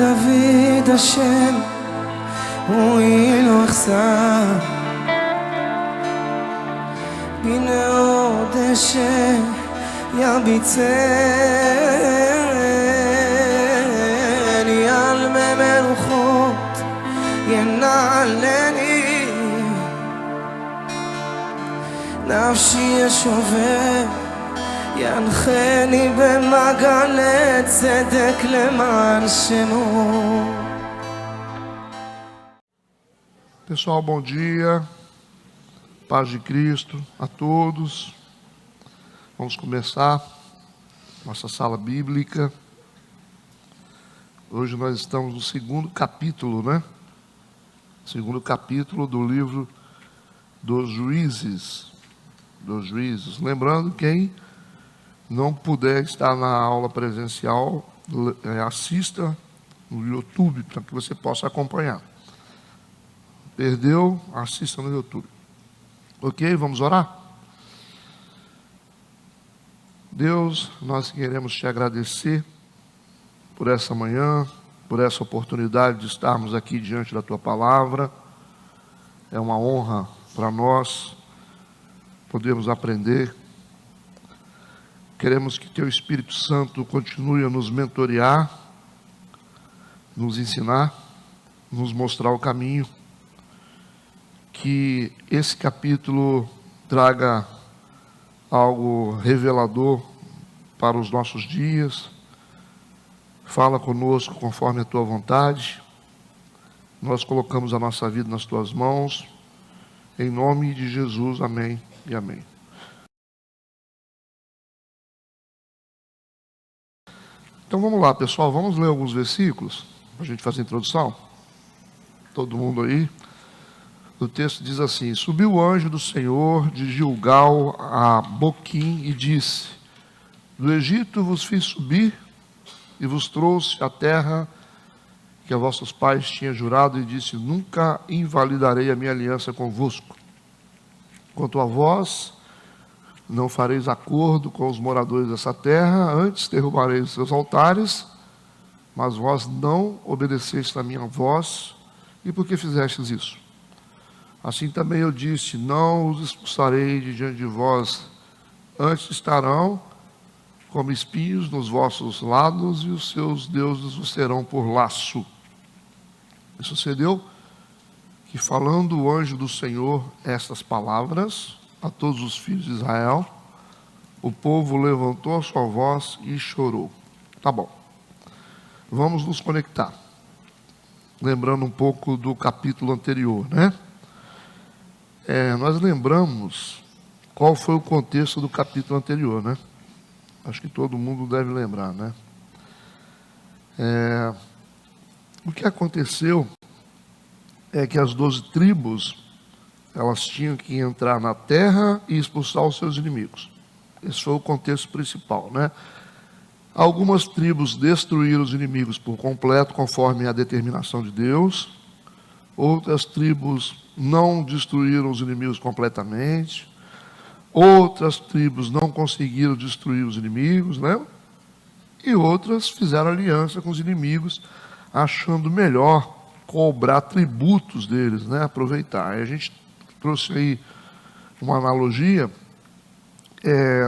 דוד השם הוא לא יחסר בנאות השם יביצני על מלוכות ינעלני נפשי ישובר ינחני במעגלי צדק למען שמו. Pessoal, bom dia, paz de Cristo a todos. Vamos começar nossa sala bíblica. Hoje nós estamos no segundo capítulo, né? Segundo capítulo do livro dos Juízes. Lembrando, quem não puder estar na aula presencial, assista no YouTube para que você possa acompanhar. Perdeu? Assista no YouTube. Ok? Vamos orar? Deus, nós queremos te agradecer por essa manhã, por essa oportunidade de estarmos aqui diante da tua palavra. É uma honra para nós podermos aprender. Queremos que teu Espírito Santo continue a nos mentorear, nos ensinar, nos mostrar o caminho. Que esse capítulo traga algo revelador para os nossos dias. Fala conosco conforme a tua vontade. Nós colocamos a nossa vida nas tuas mãos. Em nome de Jesus, amém e amém. Então vamos lá, pessoal, vamos ler alguns versículos para a gente fazer a introdução. Todo mundo aí. O texto diz assim: subiu o anjo do Senhor de Gilgal a Boquim e disse: do Egito vos fiz subir e vos trouxe a terra que a vossos pais tinha jurado, e disse: nunca invalidarei a minha aliança convosco. Quanto a vós, não fareis acordo com os moradores dessa terra, antes derrubareis os seus altares, mas vós não obedecestes a minha voz. E por que fizestes isso? Assim também eu disse: não os expulsarei de diante de vós, antes estarão como espinhos nos vossos lados, e os seus deuses vos serão por laço. E sucedeu que, falando o anjo do Senhor estas palavras a todos os filhos de Israel, o povo levantou a sua voz e chorou. Tá bom. Vamos nos conectar. Lembrando um pouco do capítulo anterior, né? Nós lembramos qual foi o contexto do capítulo anterior, né? Acho que todo mundo deve lembrar, né? O que aconteceu é que as 12 tribos, elas tinham que entrar na terra e expulsar os seus inimigos. Esse foi o contexto principal, né? Algumas tribos destruíram os inimigos por completo, conforme a determinação de Deus. Outras tribos não destruíram os inimigos completamente. Outras tribos não conseguiram destruir os inimigos, né? E outras fizeram aliança com os inimigos, achando melhor cobrar tributos deles, né? Aproveitar. Aí a gente trouxe aí uma analogia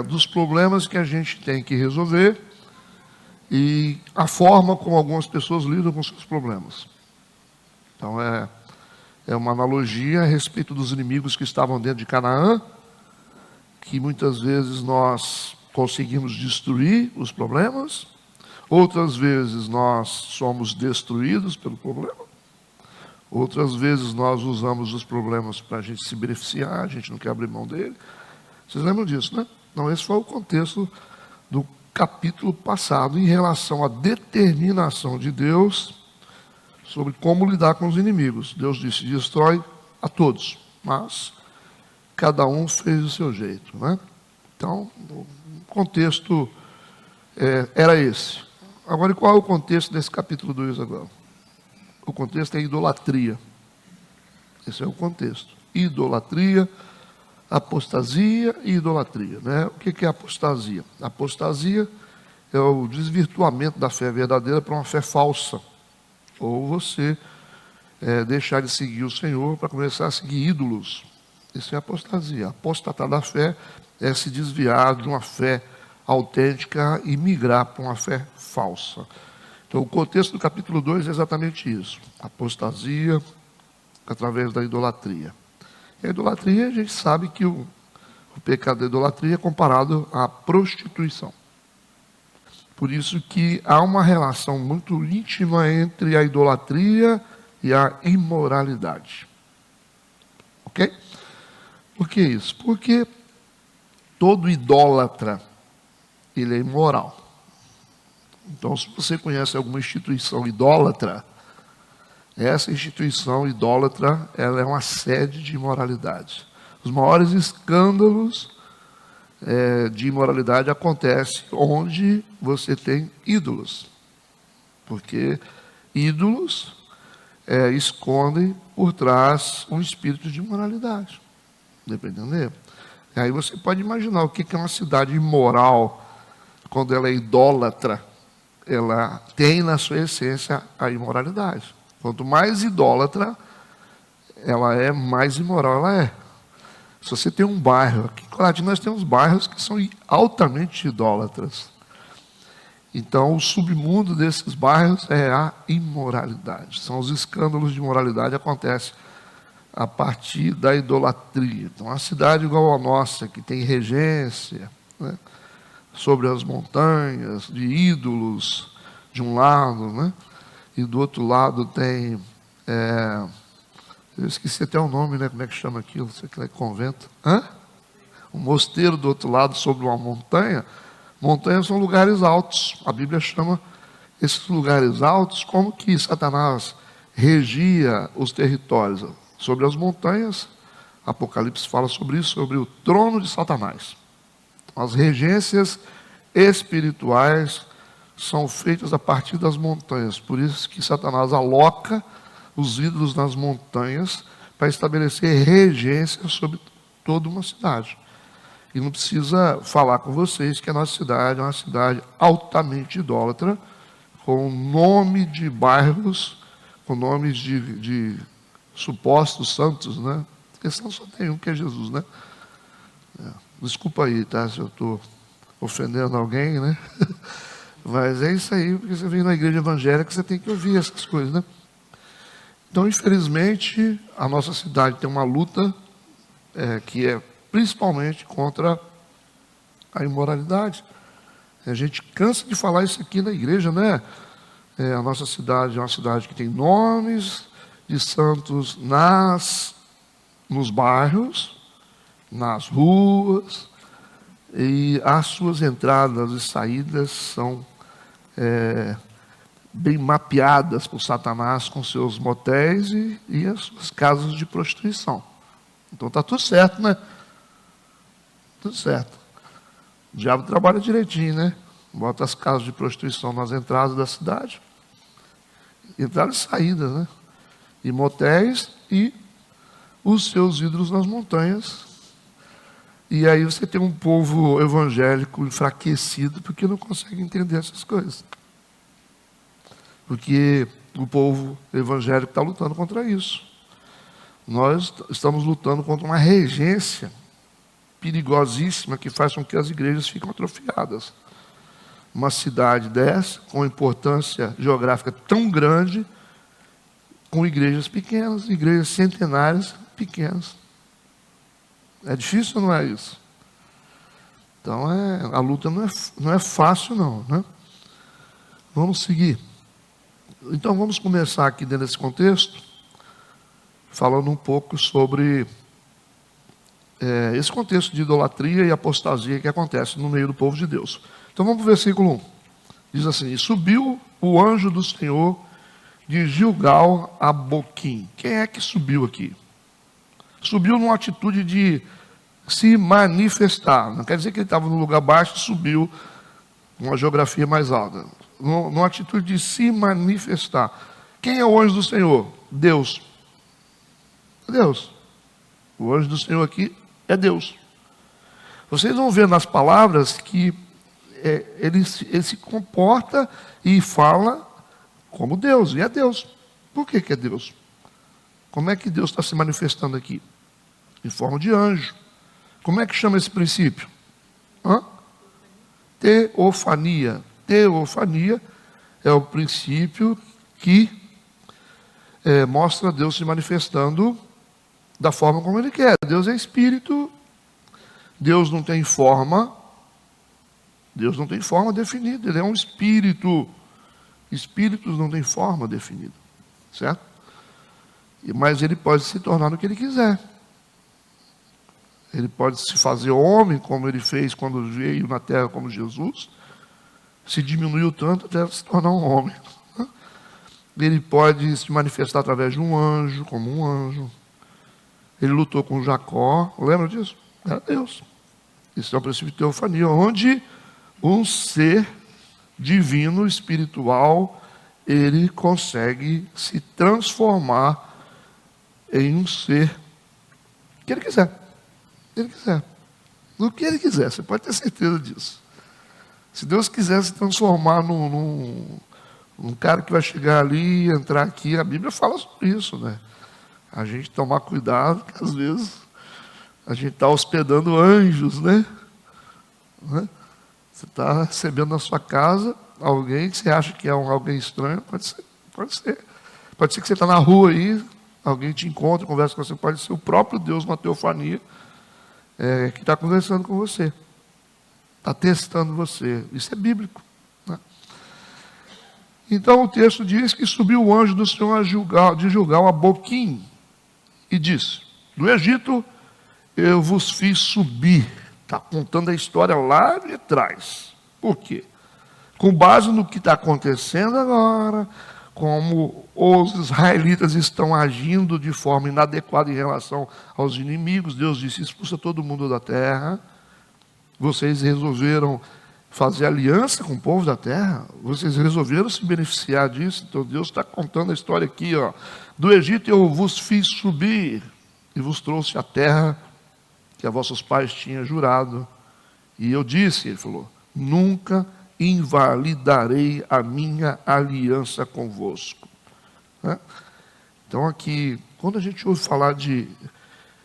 dos problemas que a gente tem que resolver e a forma como algumas pessoas lidam com seus problemas. Então é uma analogia a respeito dos inimigos que estavam dentro de Canaã, que muitas vezes nós conseguimos destruir os problemas, outras vezes nós somos destruídos pelo problema, outras vezes nós usamos os problemas para a gente se beneficiar, a gente não quer abrir mão dele. Vocês lembram disso, né? Então esse foi o contexto do capítulo passado em relação à determinação de Deus sobre como lidar com os inimigos. Deus disse: destrói a todos, mas cada um fez do seu jeito, né? Então, o contexto era esse. Agora, qual é o contexto desse capítulo 2 agora? O contexto é idolatria. Esse é o contexto. Idolatria, apostasia e idolatria, né? O que é apostasia? Apostasia é o desvirtuamento da fé verdadeira para uma fé falsa. ou você deixar de seguir o Senhor para começar a seguir ídolos. Isso é apostasia. Apostatar da fé é se desviar de uma fé autêntica e migrar para uma fé falsa. Então, o contexto do capítulo 2 é exatamente isso. Apostasia através da idolatria. E a idolatria, a gente sabe que o pecado da idolatria é comparado à prostituição. Por isso que há uma relação muito íntima entre a idolatria e a imoralidade. Ok? Por que isso? Porque todo idólatra, ele é imoral. Então, se você conhece alguma instituição idólatra, essa instituição idólatra, ela é uma sede de imoralidade. Os maiores escândalos de imoralidade acontecem onde você tem ídolos. Porque ídolos escondem por trás um espírito de imoralidade. Deu para entender? E aí você pode imaginar o que é uma cidade imoral, quando ela é idólatra, ela tem na sua essência a imoralidade. Quanto mais idólatra ela é, mais imoral ela é. Se você tem um bairro, aqui em Colatina nós temos bairros que são altamente idólatras. Então, o submundo desses bairros é a imoralidade. São os escândalos de imoralidade que acontecem a partir da idolatria. Então, uma cidade igual a nossa, que tem regência, né, sobre as montanhas, de ídolos, de um lado, né, e do outro lado tem... eu esqueci até o nome, né? Como é que chama aquilo? Não sei o que é convento. Um mosteiro do outro lado sobre uma montanha. Montanhas são lugares altos. A Bíblia chama esses lugares altos como que Satanás regia os territórios. Sobre as montanhas, Apocalipse fala sobre isso, sobre o trono de Satanás. As regências espirituais são feitas a partir das montanhas. Por isso que Satanás aloca os ídolos nas montanhas para estabelecer regência sobre toda uma cidade. E não precisa falar com vocês que a nossa cidade é uma cidade altamente idólatra, com nome de bairros, com nomes de supostos santos, né? Porque só tem um que é Jesus, né? Desculpa aí, tá? Se eu estou ofendendo alguém, né? Mas é isso aí, porque você vem na igreja evangélica, você tem que ouvir essas coisas, né? Então, infelizmente, a nossa cidade tem uma luta que é principalmente contra a imoralidade. A gente cansa de falar isso aqui na igreja, né? A nossa cidade é uma cidade que tem nomes de santos nos bairros, nas ruas, e as suas entradas e saídas são bem mapeadas por Satanás com seus motéis e as suas casas de prostituição. Então está tudo certo, né? Tudo certo. O diabo trabalha direitinho, né? Bota as casas de prostituição nas entradas da cidade. Entrada e saída, né? E motéis e os seus ídolos nas montanhas. E aí você tem um povo evangélico enfraquecido porque não consegue entender essas coisas. Porque o povo evangélico está lutando contra isso. Nós estamos lutando contra uma regência perigosíssima que faz com que as igrejas fiquem atrofiadas. Uma cidade dessa, com importância geográfica tão grande, com igrejas pequenas, igrejas centenárias pequenas. É difícil ou não é isso? Então, a luta não é fácil, não, né? Vamos seguir. Então, vamos começar aqui dentro desse contexto, falando um pouco sobre esse contexto de idolatria e apostasia que acontece no meio do povo de Deus. Então, vamos para o versículo 1. Diz assim: e subiu o anjo do Senhor de Gilgal a Boquim. Quem é que subiu aqui? Subiu numa atitude de se manifestar. Não quer dizer que ele estava no lugar baixo e subiu numa geografia mais alta. Numa atitude de se manifestar. Quem é o anjo do Senhor? Deus. Deus. O anjo do Senhor aqui é Deus. Vocês vão ver nas palavras que ele se comporta e fala como Deus, e é Deus. Por que é Deus? Como é que Deus está se manifestando aqui? Em forma de anjo. Como é que chama esse princípio? Teofania. Teofania é o princípio que mostra Deus se manifestando da forma como Ele quer. Deus é espírito, Deus não tem forma, definida, Ele é um espírito. Espíritos não têm forma definida, certo? Mas Ele pode se tornar no que Ele quiser. Ele pode se fazer homem, como Ele fez quando veio na terra como Jesus, se diminuiu tanto até se tornar um homem. Ele pode se manifestar através de um anjo, como um anjo. Ele lutou com Jacó, lembra disso? Era Deus. Isso é o princípio de teofania, onde um ser divino, espiritual, ele consegue se transformar em um ser que ele quiser. Ele quiser. No que ele quiser, você pode ter certeza disso. Se Deus quiser se transformar num cara que vai chegar ali, entrar aqui, a Bíblia fala sobre isso, né? A gente tomar cuidado, que às vezes a gente está hospedando anjos, né? Você está recebendo na sua casa alguém que você acha que é alguém estranho, pode ser. Pode ser que você está na rua aí, alguém te encontra, conversa com você, pode ser o próprio Deus, uma teofania, que está conversando com você. Está testando você. Isso é bíblico. Né? Então o texto diz que subiu o anjo do Senhor de Gilgal a Boquim e disse: do Egito eu vos fiz subir. Está contando a história lá de trás. Por quê? Com base no que está acontecendo agora, como os israelitas estão agindo de forma inadequada em relação aos inimigos, Deus disse: expulsa todo mundo da terra. Vocês resolveram fazer aliança com o povo da terra, vocês resolveram se beneficiar disso. Então Deus está contando a história aqui, ó. Do Egito eu vos fiz subir e vos trouxe a terra que a vossos pais tinham jurado. E eu disse, ele falou, nunca invalidarei a minha aliança convosco. Né? Então aqui, quando a gente ouve falar de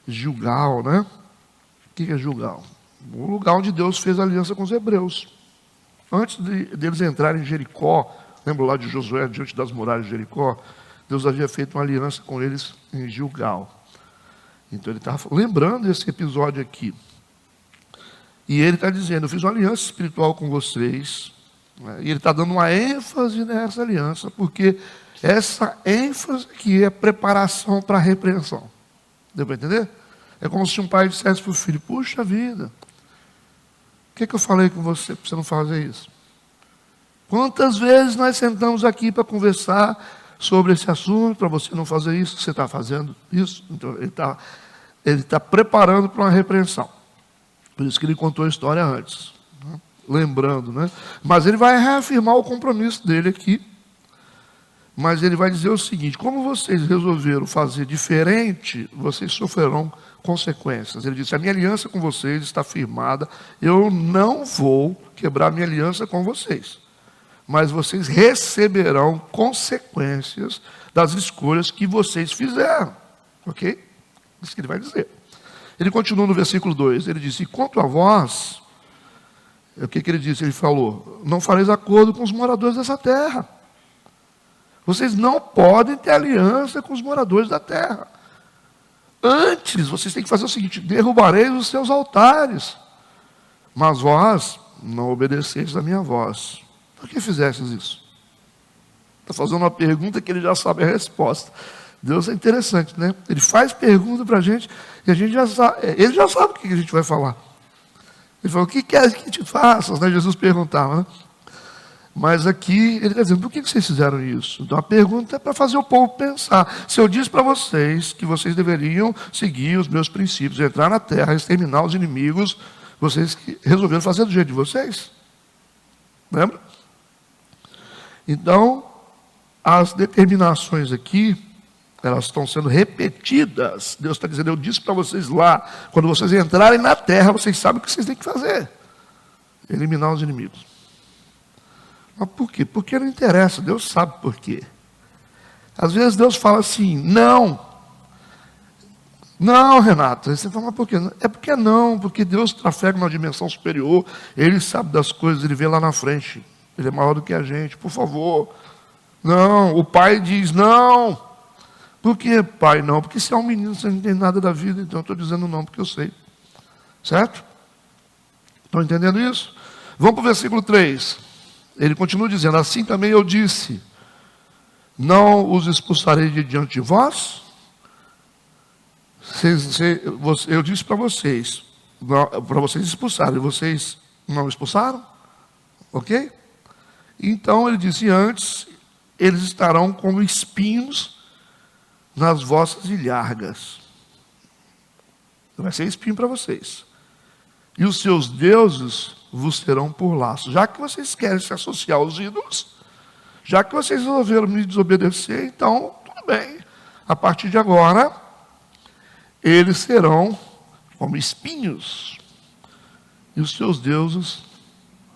Gilgal, né? O que é Gilgal? O lugar onde Deus fez aliança com os hebreus. Antes deles entrarem em Jericó, lembra lá de Josué, diante das muralhas de Jericó? Deus havia feito uma aliança com eles em Gilgal. Então ele estava lembrando esse episódio aqui. E ele está dizendo, eu fiz uma aliança espiritual com vocês. Né? E ele está dando uma ênfase nessa aliança, porque essa ênfase aqui é preparação para a repreensão. Deu para entender? É como se um pai dissesse para o filho, puxa vida, o que eu falei com você para você não fazer isso? Quantas vezes nós sentamos aqui para conversar sobre esse assunto, para você não fazer isso, você está fazendo isso? Então ele está preparando para uma repreensão. Por isso que ele contou a história antes. Né? Lembrando, né? Mas ele vai reafirmar o compromisso dele aqui. Mas ele vai dizer o seguinte, como vocês resolveram fazer diferente, vocês sofrerão consequências. Ele disse, a minha aliança com vocês está firmada, eu não vou quebrar minha aliança com vocês. Mas vocês receberão consequências das escolhas que vocês fizeram. Ok? Isso que ele vai dizer. Ele continua no versículo 2, ele disse, e quanto a vós, o que ele disse? Ele falou, não fareis acordo com os moradores dessa terra. Vocês não podem ter aliança com os moradores da terra. Antes, vocês têm que fazer o seguinte, derrubareis os seus altares. Mas vós não obedeceis a minha voz. Por que fizestes isso? Está fazendo uma pergunta que ele já sabe a resposta. Deus é interessante, né? Ele faz pergunta para a gente e a gente já sabe, ele já sabe o que a gente vai falar. Ele falou, o que quer que te faças? Né? Jesus perguntava, né? Mas aqui ele está dizendo, por que vocês fizeram isso? Então a pergunta é para fazer o povo pensar. Se eu disse para vocês que vocês deveriam seguir os meus princípios, entrar na terra, exterminar os inimigos, vocês resolveram fazer do jeito de vocês? Lembra? Então, as determinações aqui, elas estão sendo repetidas. Deus está dizendo, eu disse para vocês lá, quando vocês entrarem na terra, vocês sabem o que vocês têm que fazer. Eliminar os inimigos. Mas por quê? Porque não interessa, Deus sabe por quê. Às vezes Deus fala assim, não. Não, Renato. Aí você fala, mas por quê? É porque não, porque Deus trafega numa dimensão superior, Ele sabe das coisas, Ele vê lá na frente. Ele é maior do que a gente, por favor. Não, o pai diz não. Por que pai não? Porque se é um menino, você não entende nada da vida, então eu estou dizendo não, porque eu sei. Certo? Estão entendendo isso? Vamos para o versículo 3. Ele continua dizendo, assim também eu disse, não os expulsarei de diante de vós. Eu disse para vocês expulsarem, vocês não expulsaram? Ok? Então ele disse, antes eles estarão como espinhos nas vossas ilhargas. Vai ser espinho para vocês. E os seus deuses vos serão por laços. Já que vocês querem se associar aos ídolos, já que vocês resolveram me desobedecer, então, tudo bem. A partir de agora, eles serão como espinhos. E os seus deuses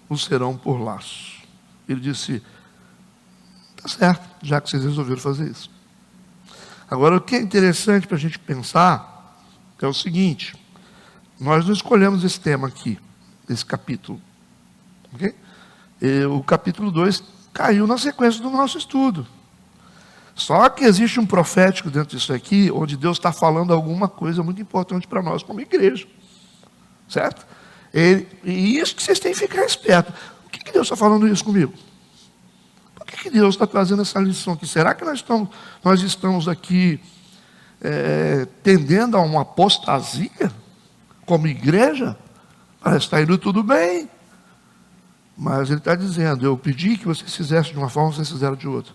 vos serão por laços. Ele disse, tá certo, já que vocês resolveram fazer isso. Agora, o que é interessante para a gente pensar é o seguinte, nós não escolhemos esse tema aqui, esse capítulo. Okay? O capítulo 2 caiu na sequência do nosso estudo. Só que existe um profético dentro disso aqui, onde Deus está falando alguma coisa muito importante para nós como igreja. Certo? E isso que vocês têm que ficar espertos. Por que Deus está falando isso comigo? Por que Deus está trazendo essa lição aqui? Será que nós estamos aqui tendendo a uma apostasia como igreja? Parece que está indo tudo bem. Mas ele está dizendo, eu pedi que vocês fizessem de uma forma, vocês fizeram de outra.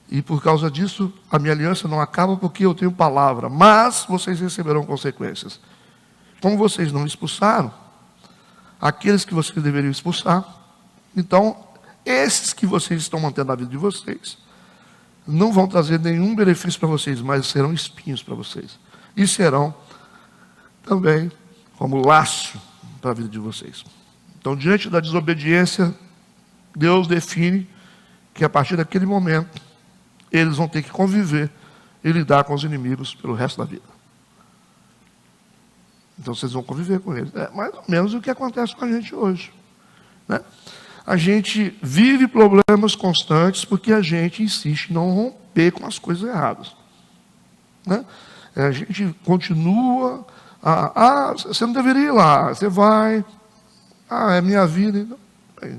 E por causa disso, a minha aliança não acaba porque eu tenho palavra. Mas vocês receberão consequências. Como vocês não expulsaram aqueles que vocês deveriam expulsar, então, esses que vocês estão mantendo na vida de vocês, não vão trazer nenhum benefício para vocês, mas serão espinhos para vocês. E serão também como laço para a vida de vocês. Então, diante da desobediência, Deus define que a partir daquele momento, eles vão ter que conviver e lidar com os inimigos pelo resto da vida. Então, vocês vão conviver com eles. É mais ou menos o que acontece com a gente hoje. Né? A gente vive problemas constantes porque a gente insiste em não romper com as coisas erradas. Né? A gente continua... você não deveria ir lá, você vai... é minha vida. Então,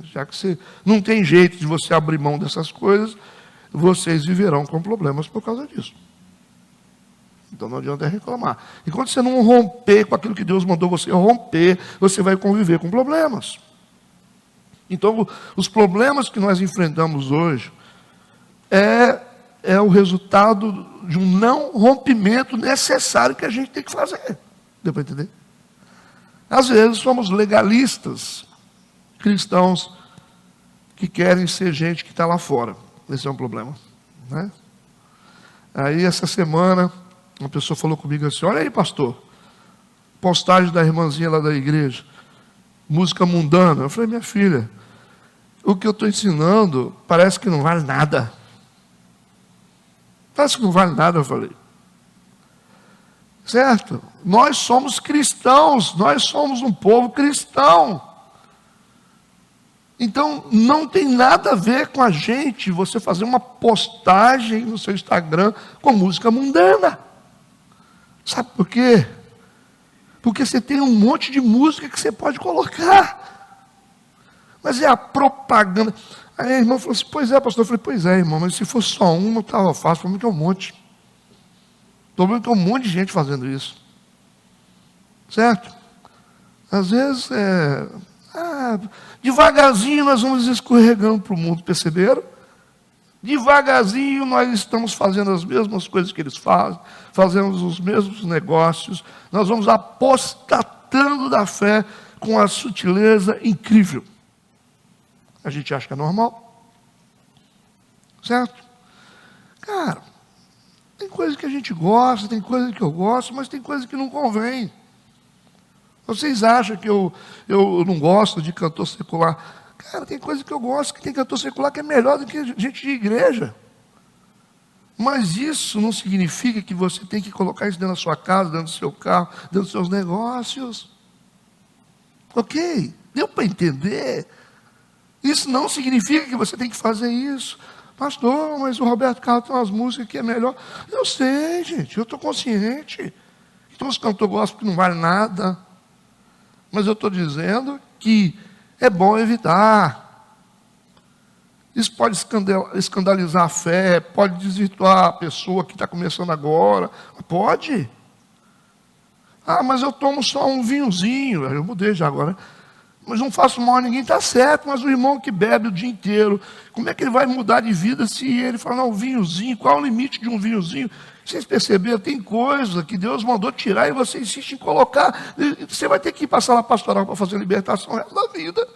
já que você não tem jeito de você abrir mão dessas coisas, vocês viverão com problemas por causa disso. Então não adianta reclamar. E quando você não romper com aquilo que Deus mandou você romper, você vai conviver com problemas. Então, os problemas que nós enfrentamos hoje é o resultado de um não rompimento necessário que a gente tem que fazer. Deu para entender? Às vezes somos legalistas, cristãos, que querem ser gente que está lá fora. Esse é um problema. Né? Aí, essa semana, uma pessoa falou comigo assim, olha aí, pastor, postagem da irmãzinha lá da igreja, música mundana. Eu falei, minha filha, o que eu estou ensinando parece que não vale nada. Parece que não vale nada, eu falei. Certo? Nós somos cristãos, nós somos um povo cristão. Então, não tem nada a ver com a gente você fazer uma postagem no seu Instagram com música mundana. Sabe por quê? Porque você tem um monte de música que você pode colocar. Mas é a propaganda. Aí a irmã falou assim, pois é, pastor. Eu falei, pois é, irmão, mas se fosse só uma, estava fácil. O problema é que é um monte. O problema é que é um monte de gente fazendo isso. Certo? Às vezes, devagarzinho nós vamos escorregando para o mundo, perceberam? Devagarzinho nós estamos fazendo as mesmas coisas que eles fazem, fazemos os mesmos negócios, nós vamos apostatando da fé com a sutileza incrível. A gente acha que é normal. Certo? Cara, tem coisa que a gente gosta, tem coisa que eu gosto, mas tem coisa que não convém. Vocês acham que eu não gosto de cantor secular? Cara, tem coisa que eu gosto, que tem cantor secular que é melhor do que gente de igreja. Mas isso não significa que você tem que colocar isso dentro da sua casa, dentro do seu carro, dentro dos seus negócios. Ok? Deu para entender? Isso não significa que você tem que fazer isso. Pastor, mas o Roberto Carlos tem umas músicas que é melhor. Eu sei, gente, eu estou consciente. Então os cantores gostam que não vale nada. Mas eu estou dizendo que é bom evitar. Isso pode escandalizar a fé, pode desvirtuar a pessoa que está começando agora. Pode. Ah, mas eu tomo só um vinhozinho. Eu mudei já agora. Mas não faço mal a ninguém, está certo. Mas o irmão que bebe o dia inteiro, como é que ele vai mudar de vida se ele falar, não, vinhozinho, qual é o limite de um vinhozinho? Vocês perceberam, tem coisa que Deus mandou tirar e você insiste em colocar. Você vai ter que ir para a sala pastoral para fazer libertação o resto da vida.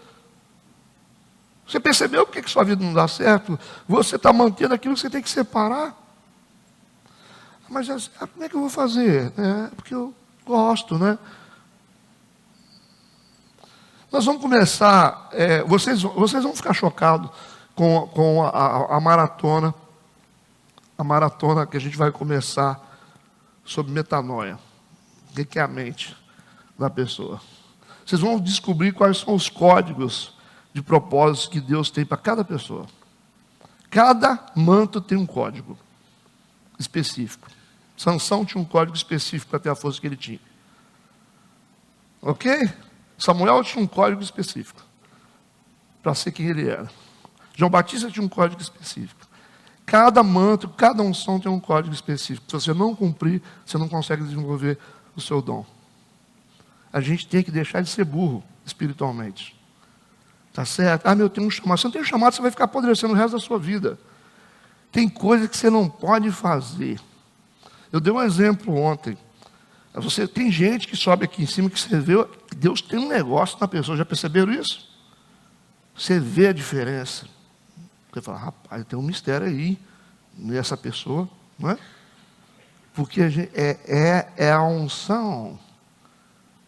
Você percebeu por que sua vida não dá certo? Você está mantendo aquilo que você tem que separar. Mas como é que eu vou fazer? Porque eu gosto, né? Nós vamos começar, vocês vão ficar chocados com a maratona. A maratona que a gente vai começar sobre metanoia. O que é a mente da pessoa? Vocês vão descobrir quais são os códigos de propósitos que Deus tem para cada pessoa. Cada manto tem um código específico. Sansão tinha um código específico para ter a força que ele tinha. Ok? Samuel tinha um código específico para ser quem ele era. João Batista tinha um código específico. Cada manto, cada unção tem um código específico. Se você não cumprir, você não consegue desenvolver o seu dom. A gente tem que deixar de ser burro espiritualmente. Tá certo? Eu tenho um chamado. Se não tem um chamado, você vai ficar apodrecendo o resto da sua vida. Tem coisa que você não pode fazer. Eu dei um exemplo ontem. Tem gente que sobe aqui em cima que você vê, Deus tem um negócio na pessoa. Já perceberam isso? Você vê a diferença. Você fala, rapaz, tem um mistério aí nessa pessoa, não é? Porque é a unção.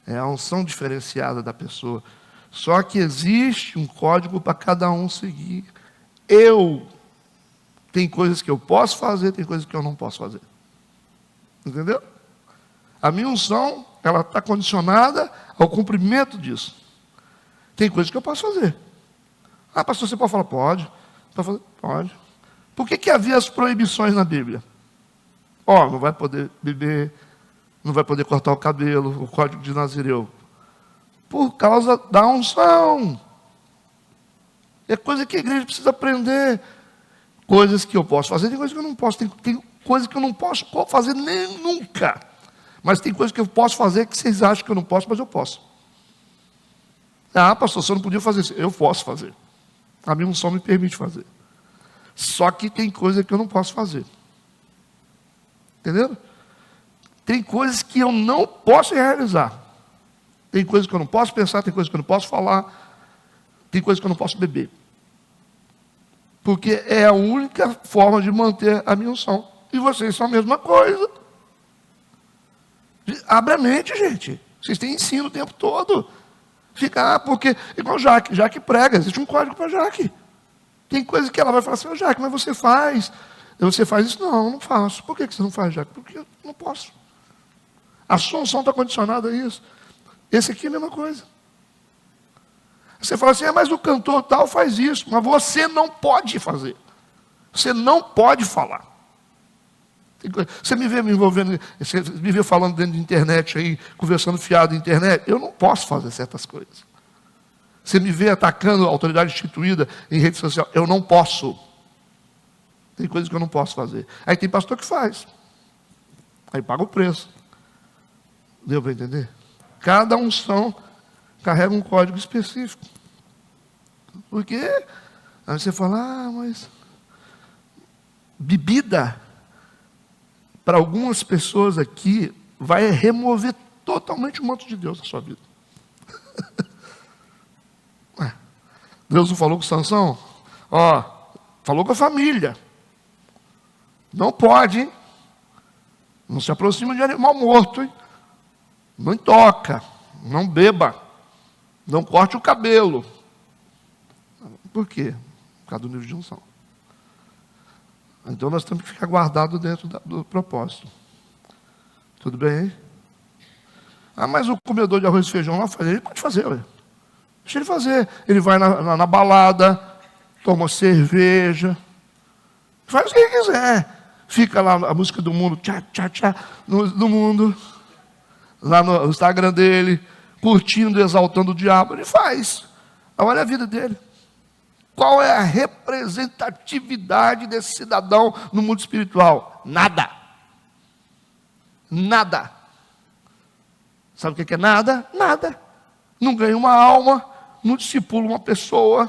É a unção diferenciada da pessoa. Só que existe um código para cada um seguir. Tem coisas que eu posso fazer, tem coisas que eu não posso fazer. Entendeu? A minha unção, ela está condicionada ao cumprimento disso. Tem coisas que eu posso fazer. Pastor, você pode falar? Pode. Pode. Por que havia as proibições na Bíblia? Não vai poder beber, não vai poder cortar o cabelo, o código de Nazireu. Por causa da unção. É coisa que a igreja precisa aprender. Coisas que eu posso fazer, tem coisas que eu não posso. Tem coisas que eu não posso fazer nem nunca. Mas tem coisas que eu posso fazer que vocês acham que eu não posso, mas eu posso. Pastor, você não podia fazer isso. Eu posso fazer. A minha unção me permite fazer. Só que tem coisa que eu não posso fazer. Entenderam? Tem coisas que eu não posso realizar. Tem coisas que eu não posso pensar, tem coisas que eu não posso falar, tem coisas que eu não posso beber. Porque é a única forma de manter a minha unção. E vocês são a mesma coisa. Abre a mente, gente. Vocês têm ensino o tempo todo. Fica, porque, igual Jaque prega, existe um código para Jaque. Tem coisa que ela vai falar assim, Jaque, mas você faz isso? Não, eu não faço. Por que você não faz, Jaque? Porque eu não posso. A sua unção está condicionada a isso. Esse aqui é a mesma coisa. Você fala assim, mas o cantor tal faz isso, mas você não pode fazer. Você não pode falar. Você me vê me envolvendo, você me vê falando dentro de internet aí, conversando fiado na internet, eu não posso fazer certas coisas. Você me vê atacando a autoridade instituída em rede social, eu não posso. Tem coisas que eu não posso fazer. Aí tem pastor que faz. Aí paga o preço. Deu para entender? Cada unção carrega um código específico. Por quê? Aí você fala, mas bebida, para algumas pessoas aqui, vai remover totalmente o manto de Deus na sua vida. Deus não falou com Sansão? Falou com a família. Não pode, hein? Não se aproxima de animal morto, hein? Não toca, não beba, não corte o cabelo. Por quê? Por causa do nível de unção. Então nós temos que ficar guardado dentro do propósito. Tudo bem, hein? Ah, mas o comedor de arroz e feijão lá faz. Ele pode fazer, ué. Deixa ele fazer. Ele vai na balada, toma cerveja, faz o que ele quiser. Fica lá a música do mundo, tchá, tchá, tchá, no mundo, lá no Instagram dele, curtindo, exaltando o diabo. Ele faz. Olha a vida dele. Qual é a representatividade desse cidadão no mundo espiritual? Nada. Nada. Sabe o que é nada? Nada. Não ganha uma alma, não discipula uma pessoa.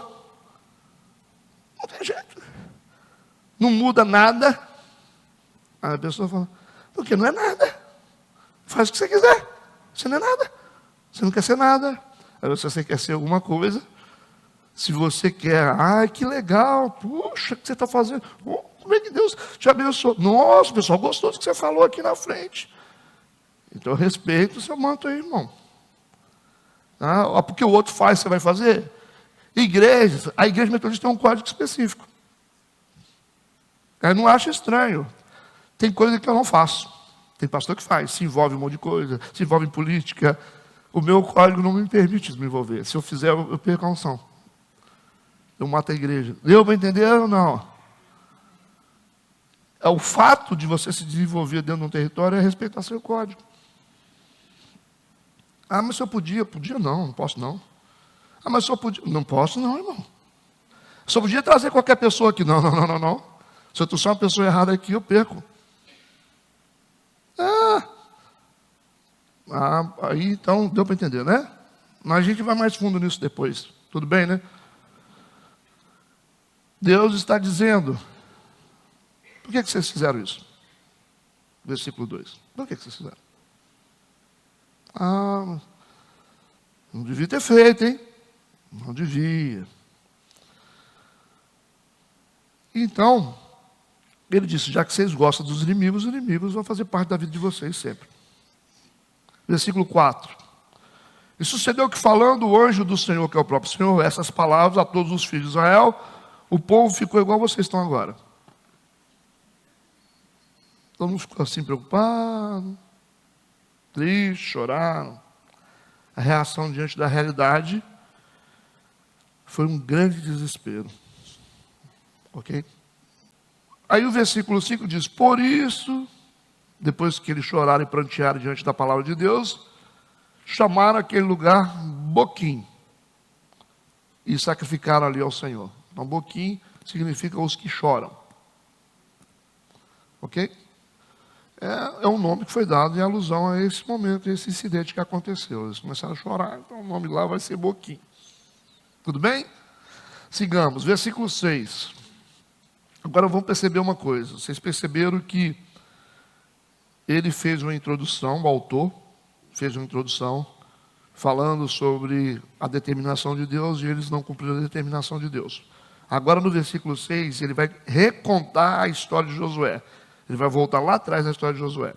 Não tem jeito. Não muda nada. Aí a pessoa fala, porque não é nada. Faz o que você quiser. Você não é nada. Você não quer ser nada. Aí você quer ser alguma coisa. Se você quer, ai, que legal, puxa, o que você está fazendo? Oh, como é que Deus te abençoou? Nossa, o pessoal gostou do que você falou aqui na frente. Então, respeita o seu manto aí, irmão. Ah, porque o outro faz, você vai fazer? Igrejas, a igreja metodista tem um código específico. Eu não acho estranho. Tem coisa que eu não faço. Tem pastor que faz, se envolve em um monte de coisa, se envolve em política. O meu código não me permite me envolver. Se eu fizer, eu perco a unção. Eu mato a igreja. Deu para entender ou não? É o fato de você se desenvolver dentro de um território é respeitar seu código. Ah, mas se eu podia? Podia não posso não. Ah, mas se eu podia? Não posso não, irmão. Se eu podia trazer qualquer pessoa aqui? Não. Se eu trouxer uma pessoa errada aqui, eu perco. Aí então deu para entender, né? Mas a gente vai mais fundo nisso depois. Tudo bem, né? Deus está dizendo, por que vocês fizeram isso? Versículo 2. Por que vocês fizeram? Ah, não devia ter feito, hein? Não devia. Então, ele disse, já que vocês gostam dos inimigos, os inimigos vão fazer parte da vida de vocês sempre. Versículo 4. E sucedeu que falando o anjo do Senhor, que é o próprio Senhor, essas palavras a todos os filhos de Israel, o povo ficou igual vocês estão agora. Todo mundo ficou assim preocupado, triste, choraram. A reação diante da realidade foi um grande desespero. Ok? Aí o versículo 5 diz, por isso, depois que eles choraram e prantearam diante da palavra de Deus, chamaram aquele lugar Boquim e sacrificaram ali ao Senhor. Então, Boquim significa os que choram. Ok? É um nome que foi dado em alusão a esse momento, a esse incidente que aconteceu. Eles começaram a chorar, então o nome lá vai ser Boquim. Tudo bem? Sigamos, versículo 6. Agora vamos perceber uma coisa. Vocês perceberam que ele fez uma introdução, o autor fez uma introdução falando sobre a determinação de Deus e eles não cumpriram a determinação de Deus. Agora no versículo 6, ele vai recontar a história de Josué. Ele vai voltar lá atrás na história de Josué.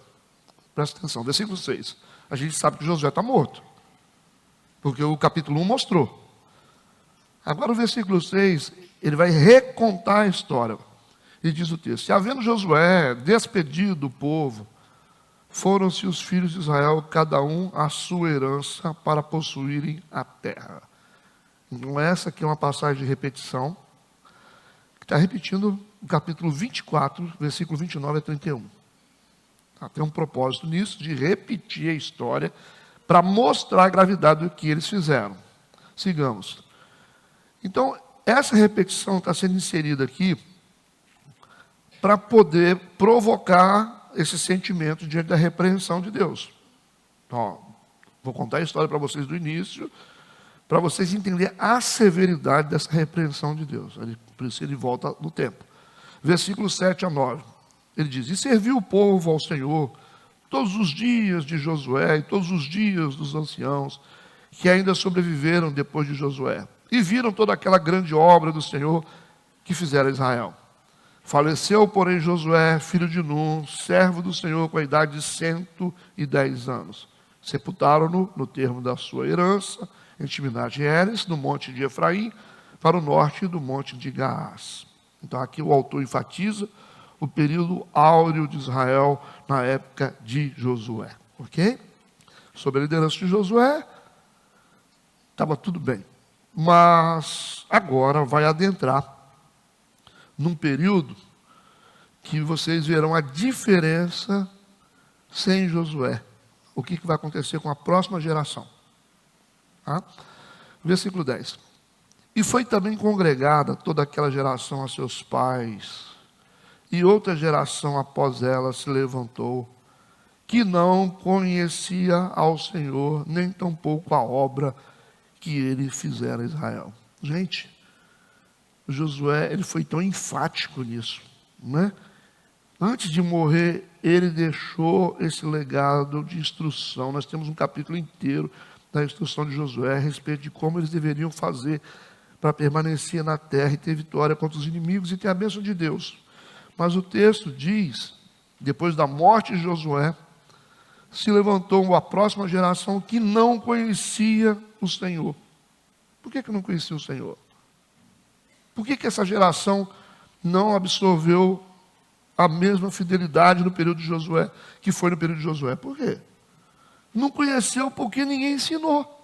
Presta atenção, versículo 6. A gente sabe que Josué está morto. Porque o capítulo 1 mostrou. Agora o versículo 6, ele vai recontar a história. E diz o texto, e havendo Josué despedido o povo, foram-se os filhos de Israel, cada um a sua herança, para possuírem a terra. Então essa aqui é uma passagem de repetição, que está repetindo o capítulo 24, versículo 29 a 31. Tem um propósito nisso, de repetir a história, para mostrar a gravidade do que eles fizeram. Sigamos. Então, essa repetição está sendo inserida aqui, para poder provocar esse sentimento diante da repreensão de Deus. Então, vou contar a história para vocês do início, para vocês entenderem a severidade dessa repreensão de Deus. Por isso ele volta no tempo. Versículo 7 a 9. Ele diz, e serviu o povo ao Senhor todos os dias de Josué e todos os dias dos anciãos que ainda sobreviveram depois de Josué. E viram toda aquela grande obra do Senhor que fizera Israel. Faleceu, porém, Josué, filho de Nun, servo do Senhor, com a idade de 110 anos. Sepultaram-no no termo da sua herança, em Timnat-Heres, no monte de Efraim, para o norte do monte de Gaás. Então aqui o autor enfatiza o período áureo de Israel na época de Josué. Ok? Sob a liderança de Josué, estava tudo bem. Mas agora vai adentrar num período que vocês verão a diferença sem Josué. O que vai acontecer com a próxima geração. Tá? Versículo 10. E foi também congregada toda aquela geração a seus pais, e outra geração após ela se levantou, que não conhecia ao Senhor, nem tampouco a obra que ele fizera a Israel. Gente, Josué, ele foi tão enfático nisso, né? Antes de morrer, ele deixou esse legado de instrução. Nós temos um capítulo inteiro da instrução de Josué a respeito de como eles deveriam fazer para permanecer na terra e ter vitória contra os inimigos e ter a bênção de Deus. Mas o texto diz, depois da morte de Josué, se levantou a próxima geração que não conhecia o Senhor. Por que não conhecia o Senhor? Por que essa geração não absorveu a mesma fidelidade no período de Josué, que foi no período de Josué? Por quê? Não conheceu porque ninguém ensinou.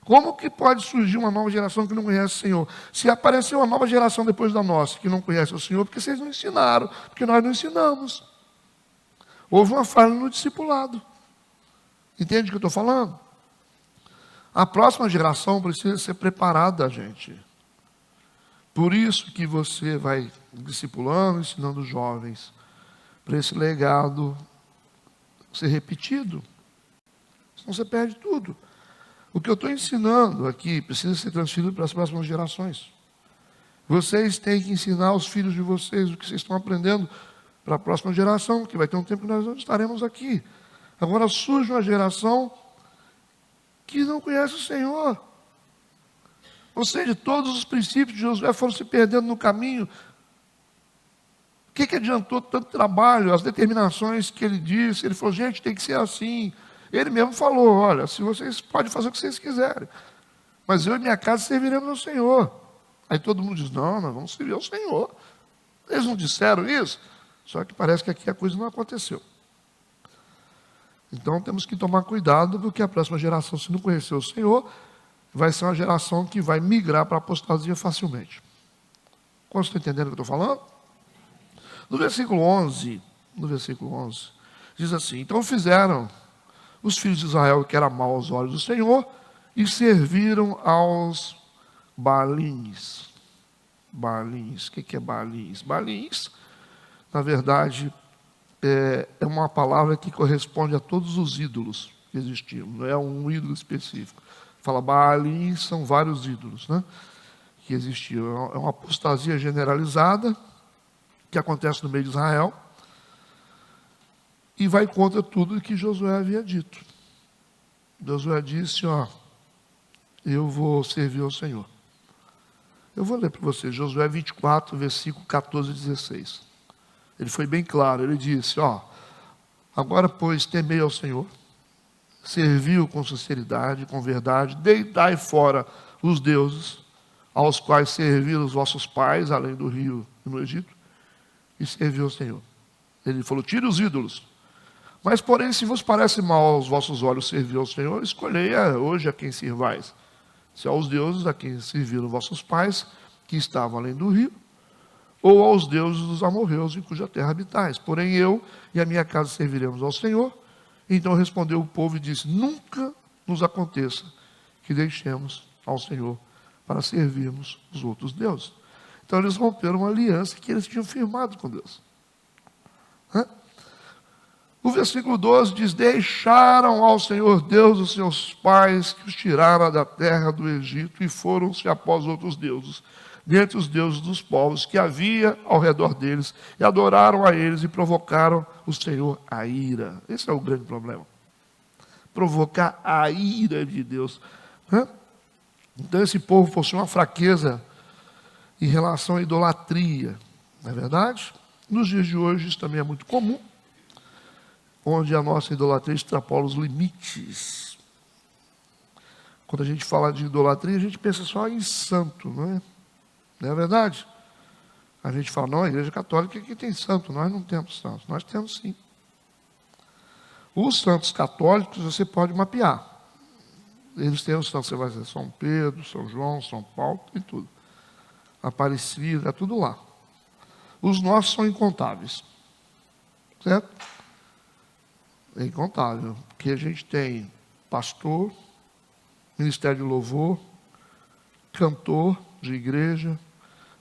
Como que pode surgir uma nova geração que não conhece o Senhor? Se apareceu uma nova geração depois da nossa, que não conhece o Senhor, porque vocês não ensinaram, porque nós não ensinamos. Houve uma falha no discipulado. Entende o que eu estou falando? A próxima geração precisa ser preparada, gente. Por isso que você vai discipulando, ensinando os jovens, para esse legado ser repetido. Senão você perde tudo. O que eu estou ensinando aqui precisa ser transferido para as próximas gerações. Vocês têm que ensinar aos filhos de vocês o que vocês estão aprendendo para a próxima geração, que vai ter um tempo que nós não estaremos aqui. Agora surge uma geração que não conhece o Senhor. Ou seja, todos os princípios de Josué foram se perdendo no caminho. O que adiantou tanto trabalho, as determinações que ele disse? Ele falou, gente, tem que ser assim. Ele mesmo falou, olha, se vocês podem fazer o que vocês quiserem, mas eu e minha casa serviremos ao Senhor. Aí todo mundo diz, não, nós vamos servir ao Senhor. Eles não disseram isso? Só que parece que aqui a coisa não aconteceu. Então temos que tomar cuidado, porque a próxima geração, se não conhecer o Senhor, vai ser uma geração que vai migrar para a apostasia facilmente. Como estão entendendo o que eu estou falando? No versículo 11, diz assim, então fizeram os filhos de Israel que era mal aos olhos do Senhor e serviram aos Baalins. Baalins, o que é Baalins? Baalins, na verdade, é uma palavra que corresponde a todos os ídolos que existiam, não é um ídolo específico. Fala Baalins, são vários ídolos, né, que existiam. É uma apostasia generalizada que acontece no meio de Israel e vai contra tudo o que Josué havia dito. Josué disse, eu vou servir ao Senhor. Eu vou ler para vocês, Josué 24, versículo 14 e 16. Ele foi bem claro, ele disse, agora, pois, temei ao Senhor, serviu com sinceridade, com verdade, deitai fora os deuses, aos quais serviram os vossos pais, além do rio e no Egito, e serviu ao Senhor. Ele falou, tire os ídolos. Mas, porém, se vos parece mal aos vossos olhos servir ao Senhor, escolhei hoje a quem sirvais. Se aos deuses a quem serviram vossos pais, que estavam além do rio, ou aos deuses dos amorreus em cuja terra habitais. Porém eu e a minha casa serviremos ao Senhor. Então respondeu o povo e disse, nunca nos aconteça que deixemos ao Senhor para servirmos os outros deuses. Então eles romperam uma aliança que eles tinham firmado com Deus. O versículo 12 diz, deixaram ao Senhor Deus os seus pais que os tiraram da terra do Egito e foram-se após outros deuses, dentre os deuses dos povos que havia ao redor deles, e adoraram a eles e provocaram o Senhor a ira. Esse é o grande problema. Provocar a ira de Deus. Então esse povo possui uma fraqueza em relação à idolatria. Não é verdade? Nos dias de hoje isso também é muito comum, onde a nossa idolatria extrapola os limites. quando a gente fala de idolatria, a gente pensa só em santo, não é? Não é verdade? A gente fala, não, a Igreja Católica aqui tem santo, nós não temos santos. Nós temos sim. Os santos católicos você pode mapear. Eles têm os santos, você vai dizer São Pedro, São João, São Paulo, tem tudo. Aparecida, é tudo lá. Os nossos são incontáveis. Certo? É incontável. Porque a gente tem pastor, ministério de louvor, cantor de igreja,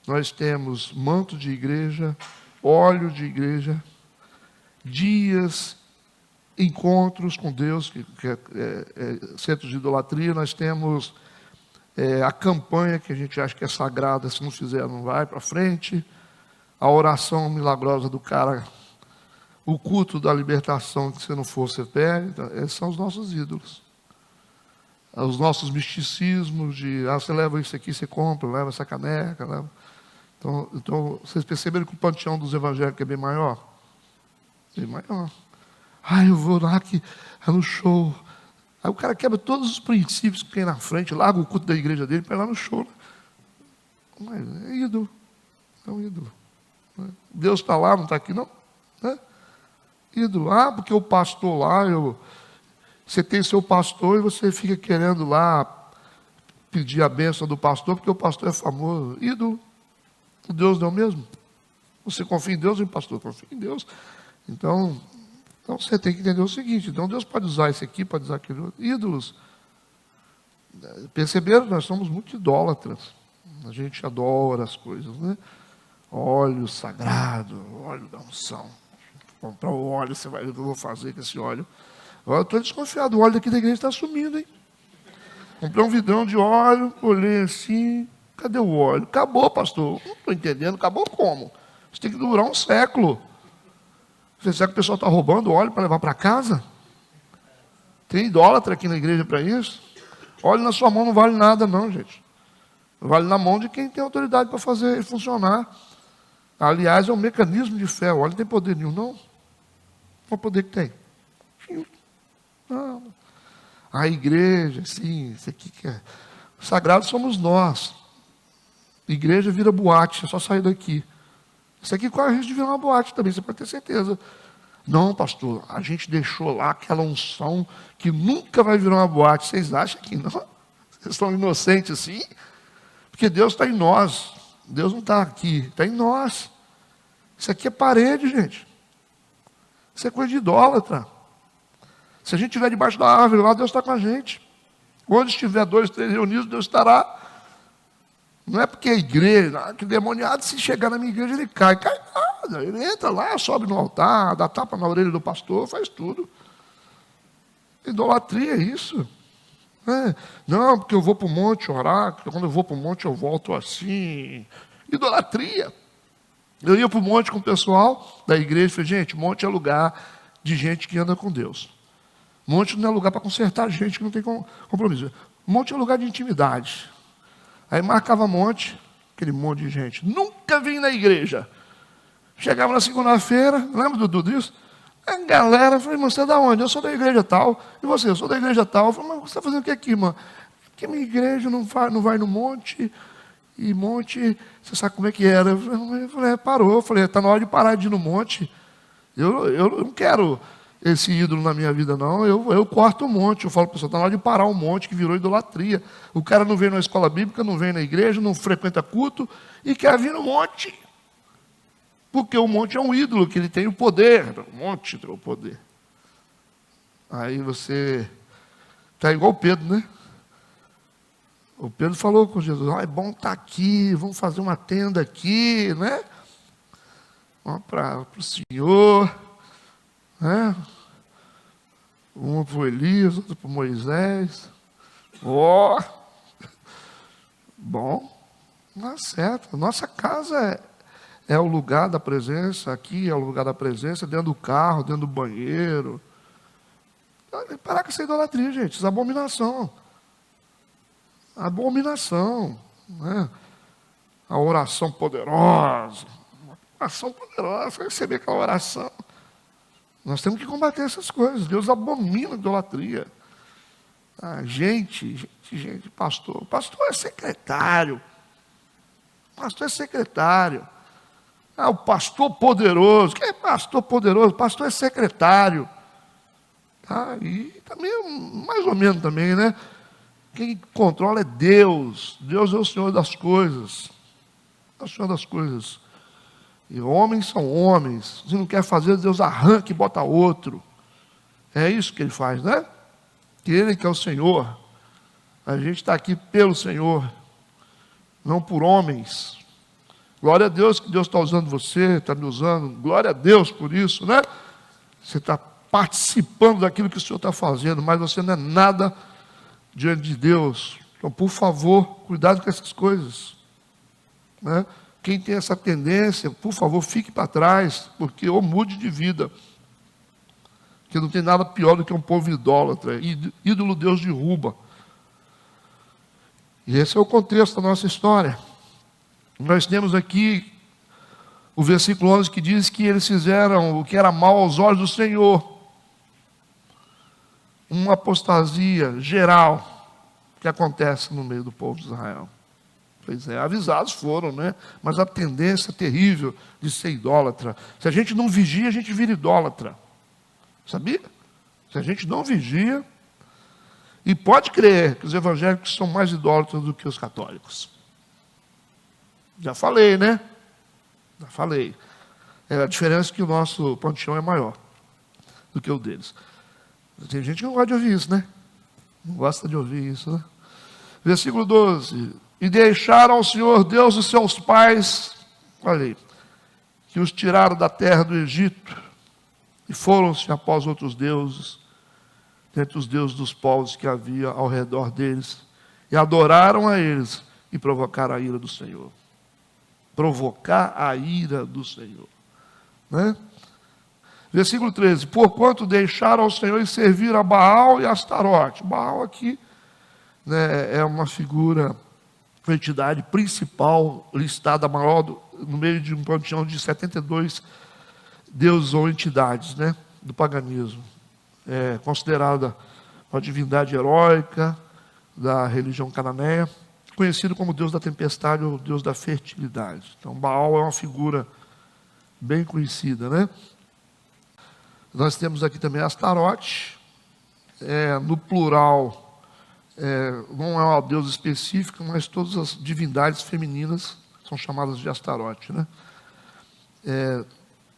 nós temos manto de igreja, óleo de igreja, dias, encontros com Deus, que é centro de idolatria, nós temos a campanha que a gente acha que é sagrada, se não fizer não vai para frente, a oração milagrosa do cara, o culto da libertação, que se não for você perde, esses são os nossos ídolos. Os nossos misticismos de, você leva isso aqui, você compra, leva essa caneca, leva. Então, vocês perceberam que o panteão dos evangélicos é bem maior? Bem maior. Eu vou lá que é no show. Aí o cara quebra todos os princípios que tem na frente, larga o culto da igreja dele para ir lá no show. Mas é ídolo. É um ídolo. Deus está lá, não está aqui, não? Ídolo. Porque o pastor lá, você tem seu pastor e você fica querendo lá pedir a bênção do pastor, porque o pastor é famoso. Ídolo. O Deus não é o mesmo? Você confia em Deus ou em pastor? Confia em Deus. Então você tem que entender o seguinte, então Deus pode usar esse aqui, pode usar aquele outro. Ídolos. Perceberam? Nós somos muito idólatras. A gente adora as coisas, né? Óleo sagrado, óleo da unção. Comprar o óleo, você vai ver o que eu vou fazer com esse óleo. Eu estou desconfiado, o óleo daqui da igreja está sumindo, hein? Comprei um vidrão de óleo, olhei assim, cadê o óleo? Acabou, pastor. Não estou entendendo, acabou como? Isso tem que durar um século. Você sabe que o pessoal está roubando óleo para levar para casa? Tem idólatra aqui na igreja para isso? Óleo na sua mão não vale nada não, gente. Vale na mão de quem tem autoridade para fazer ele funcionar. Aliás, é um mecanismo de fé. O óleo não tem poder nenhum, não? Qual poder que tem? Não. A igreja, sim, isso aqui que é. Sagrado somos nós. Igreja vira boate, é só sair daqui. Isso aqui corre o risco de virar uma boate também, você pode ter certeza. Não, pastor, a gente deixou lá aquela unção que nunca vai virar uma boate. Vocês acham que não? Vocês são inocentes assim? Porque Deus está em nós. Deus não está aqui, está em nós. Isso aqui é parede, gente. Isso é coisa de idólatra. Se a gente estiver debaixo da árvore lá, Deus está com a gente. Onde estiver 2, 3 reunidos, Deus estará. Não é porque a igreja, que demoniado, se chegar na minha igreja, ele cai. Cai nada. Ele entra lá, sobe no altar, dá tapa na orelha do pastor, faz tudo. Idolatria é isso. Não, porque eu vou para o monte orar, porque quando eu vou para o monte eu volto assim. Idolatria. Eu ia para o monte com o pessoal da igreja e falei, gente, monte é lugar de gente que anda com Deus. Monte não é lugar para consertar gente que não tem compromisso. Monte é lugar de intimidade. Aí marcava monte, aquele monte de gente. Nunca vim na igreja. Chegava na segunda-feira, lembra do disso? A galera, falei, mas você é da onde? Eu sou da igreja tal. E você? Eu sou da igreja tal. Eu falei, mas você está fazendo o que aqui, mano? Porque minha igreja não vai no monte. E monte, você sabe como é que era? Eu falei, parou. Eu falei, está na hora de parar de ir no monte. Eu não quero esse ídolo na minha vida, não. Eu corto o monte. Eu falo para o pessoal, está na hora de parar o monte, que virou idolatria. O cara não vem na escola bíblica, não vem na igreja, não frequenta culto e quer vir no monte. Porque o monte é um ídolo, que ele tem o poder. O monte tem o poder. Aí você está igual o Pedro, né? O Pedro falou com Jesus, é bom estar aqui, vamos fazer uma tenda aqui, né? Vamos para o Senhor, né? Uma para o Elias, outra para o Moisés. Bom, não é certo. Nossa casa é o lugar da presença, aqui é o lugar da presença, dentro do carro, dentro do banheiro. Parar com essa idolatria, gente, essa abominação. Abominação, né? A oração poderosa. Oração poderosa, receber aquela oração. Nós temos que combater essas coisas. Deus abomina a idolatria. Ah, gente, pastor. Pastor é secretário. Pastor é secretário. Ah, o pastor poderoso. Quem é pastor poderoso? Pastor é secretário. Tá? E também, mais ou menos também, né? Quem controla é Deus. Deus é o Senhor das coisas. É o Senhor das coisas. E homens são homens. Se não quer fazer, Deus arranca e bota outro. É isso que Ele faz, né? Que Ele que é o Senhor. A gente está aqui pelo Senhor, não por homens. Glória a Deus que Deus está usando você, está me usando. Glória a Deus por isso, né? Você está participando daquilo que o Senhor está fazendo, mas você não é nada diante de Deus. Então, por favor, cuidado com essas coisas, né? Quem tem essa tendência, por favor, fique para trás, porque ou mude de vida. Porque não tem nada pior do que um povo idólatra. Ídolo Deus derruba. E esse é o contexto da nossa história. Nós temos aqui o versículo 11 que diz que eles fizeram o que era mal aos olhos do Senhor. Uma apostasia geral que acontece no meio do povo de Israel. Pois é, avisados foram, né? Mas a tendência terrível de ser idólatra. Se a gente não vigia, a gente vira idólatra. Sabia? Se a gente não vigia, e pode crer que os evangélicos são mais idólatras do que os católicos. Já falei, né? Já falei. A diferença é que o nosso panteão é maior do que o deles. Tem gente que não gosta de ouvir isso, né? Não gosta de ouvir isso, né? Versículo 12. E deixaram ao Senhor Deus dos seus pais, olha aí, que os tiraram da terra do Egito, e foram-se após outros deuses, dentre os deuses dos povos que havia ao redor deles, e adoraram a eles, e provocaram a ira do Senhor. Provocar a ira do Senhor, né? Versículo 13, porquanto deixaram ao Senhor e serviram a Baal e a Astarote. Baal aqui, né, é uma figura, uma entidade principal, listada maior no meio de um panteão de 72 deuses ou entidades, né, do paganismo. É considerada uma divindade heróica da religião cananeia, conhecido como Deus da tempestade ou Deus da fertilidade. Então, Baal é uma figura bem conhecida, né? Nós temos aqui também Astarote, no plural, não é uma deusa específica, mas todas as divindades femininas são chamadas de Astarote, né?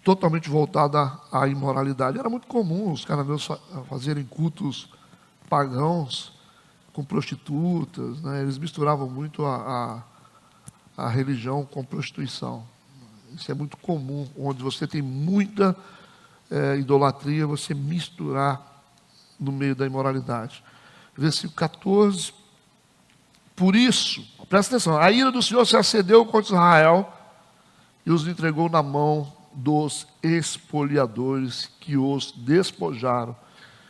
Totalmente voltada à imoralidade. Era muito comum os cananeus fazerem cultos pagãos com prostitutas, né? Eles misturavam muito a religião com prostituição. Isso é muito comum, onde você tem muita idolatria, você misturar no meio da imoralidade. Versículo 14. Por isso, presta atenção, a ira do Senhor se acendeu contra Israel e os entregou na mão dos espoliadores que os despojaram,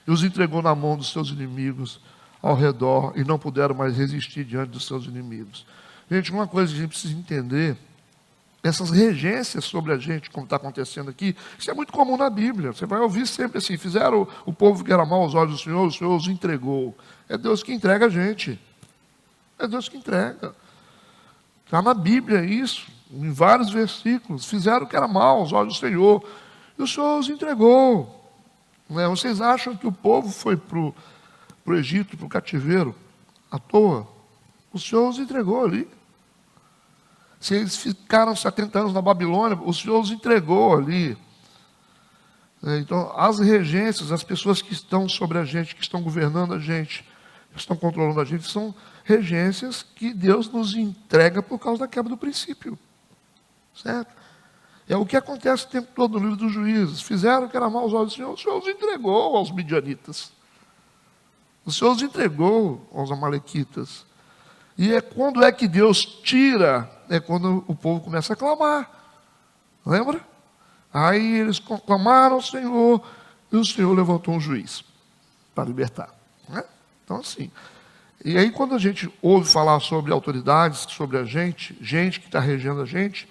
e os entregou na mão dos seus inimigos ao redor, e não puderam mais resistir diante dos seus inimigos. Gente, uma coisa que a gente precisa entender, essas regências sobre a gente, como está acontecendo aqui, isso é muito comum na Bíblia. Você vai ouvir sempre assim, fizeram o povo que era mau aos olhos do Senhor, o Senhor os entregou. É Deus que entrega a gente. É Deus que entrega. Está na Bíblia isso, em vários versículos. Fizeram o que era mal aos olhos do Senhor, e o Senhor os entregou. Né? Vocês acham que o povo foi para o Egito, para o cativeiro, à toa? O Senhor os entregou ali. Se eles ficaram 70 anos na Babilônia, o Senhor os entregou ali. Então, as regências, as pessoas que estão sobre a gente, que estão governando a gente, que estão controlando a gente, são regências que Deus nos entrega por causa da quebra do princípio. Certo? É o que acontece o tempo todo no livro dos Juízes. Fizeram o que era mal aos olhos do Senhor, o Senhor os entregou aos midianitas. O Senhor os entregou aos amalequitas. E quando é que Deus tira? É quando o povo começa a clamar. Lembra? Aí eles clamaram ao Senhor, e o Senhor levantou um juiz para libertar. Né? Então assim. E aí quando a gente ouve falar sobre autoridades, sobre a gente que está regendo a gente,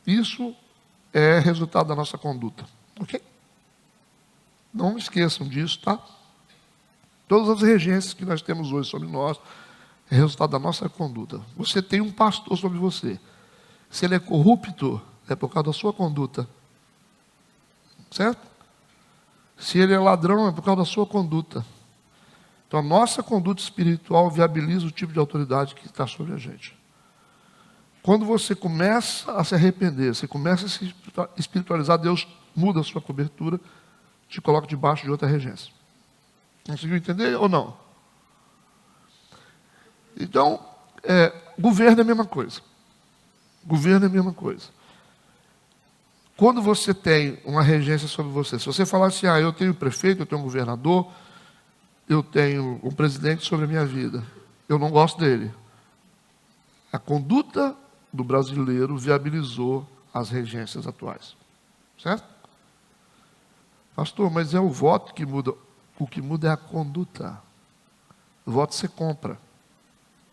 isso é resultado da nossa conduta. Ok? Não esqueçam disso, tá? Todas as regências que nós temos hoje sobre nós é resultado da nossa conduta. Você tem um pastor sobre você. Se ele é corrupto, é por causa da sua conduta. Certo? Se ele é ladrão, é por causa da sua conduta. Então, a nossa conduta espiritual viabiliza o tipo de autoridade que está sobre a gente. Quando você começa a se arrepender, você começa a se espiritualizar, Deus muda a sua cobertura, te coloca debaixo de outra regência. Conseguiu entender ou não? Então, governo é a mesma coisa. Governo é a mesma coisa. Quando você tem uma regência sobre você, se você falar assim, eu tenho prefeito, eu tenho um governador, eu tenho um presidente sobre a minha vida, eu não gosto dele. A conduta do brasileiro viabilizou as regências atuais. Certo? Pastor, mas é o voto que muda. O que muda é a conduta. O voto você compra.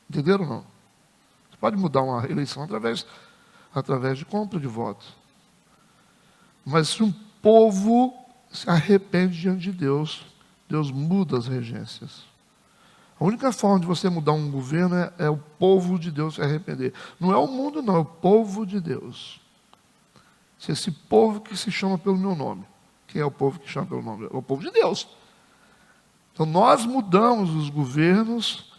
Entenderam ou não? Você pode mudar uma eleição através de compra de voto. Mas se um povo se arrepende diante de Deus, Deus muda as regências. A única forma de você mudar um governo é o povo de Deus se arrepender. Não é o mundo, não, é o povo de Deus. Se esse povo que se chama pelo meu nome. Quem é o povo que chama pelo nome? É o povo de Deus. Então nós mudamos os governos,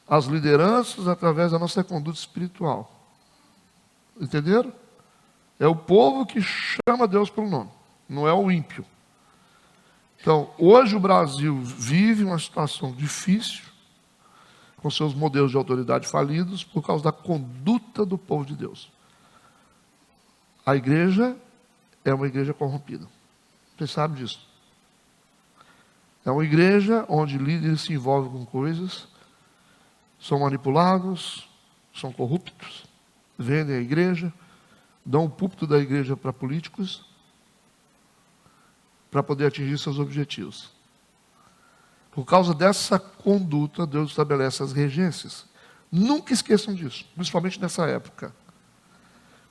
as lideranças, através da nossa conduta espiritual. Entenderam? É o povo que chama Deus pelo nome, não é o ímpio. Então, hoje o Brasil vive uma situação difícil, com seus modelos de autoridade falidos, por causa da conduta do povo de Deus. A igreja é uma igreja corrompida. Vocês sabem disso. É uma igreja onde líderes se envolvem com coisas, são manipulados, são corruptos, vendem a igreja, dão o púlpito da igreja para políticos, para poder atingir seus objetivos. Por causa dessa conduta, Deus estabelece as regências. Nunca esqueçam disso, principalmente nessa época.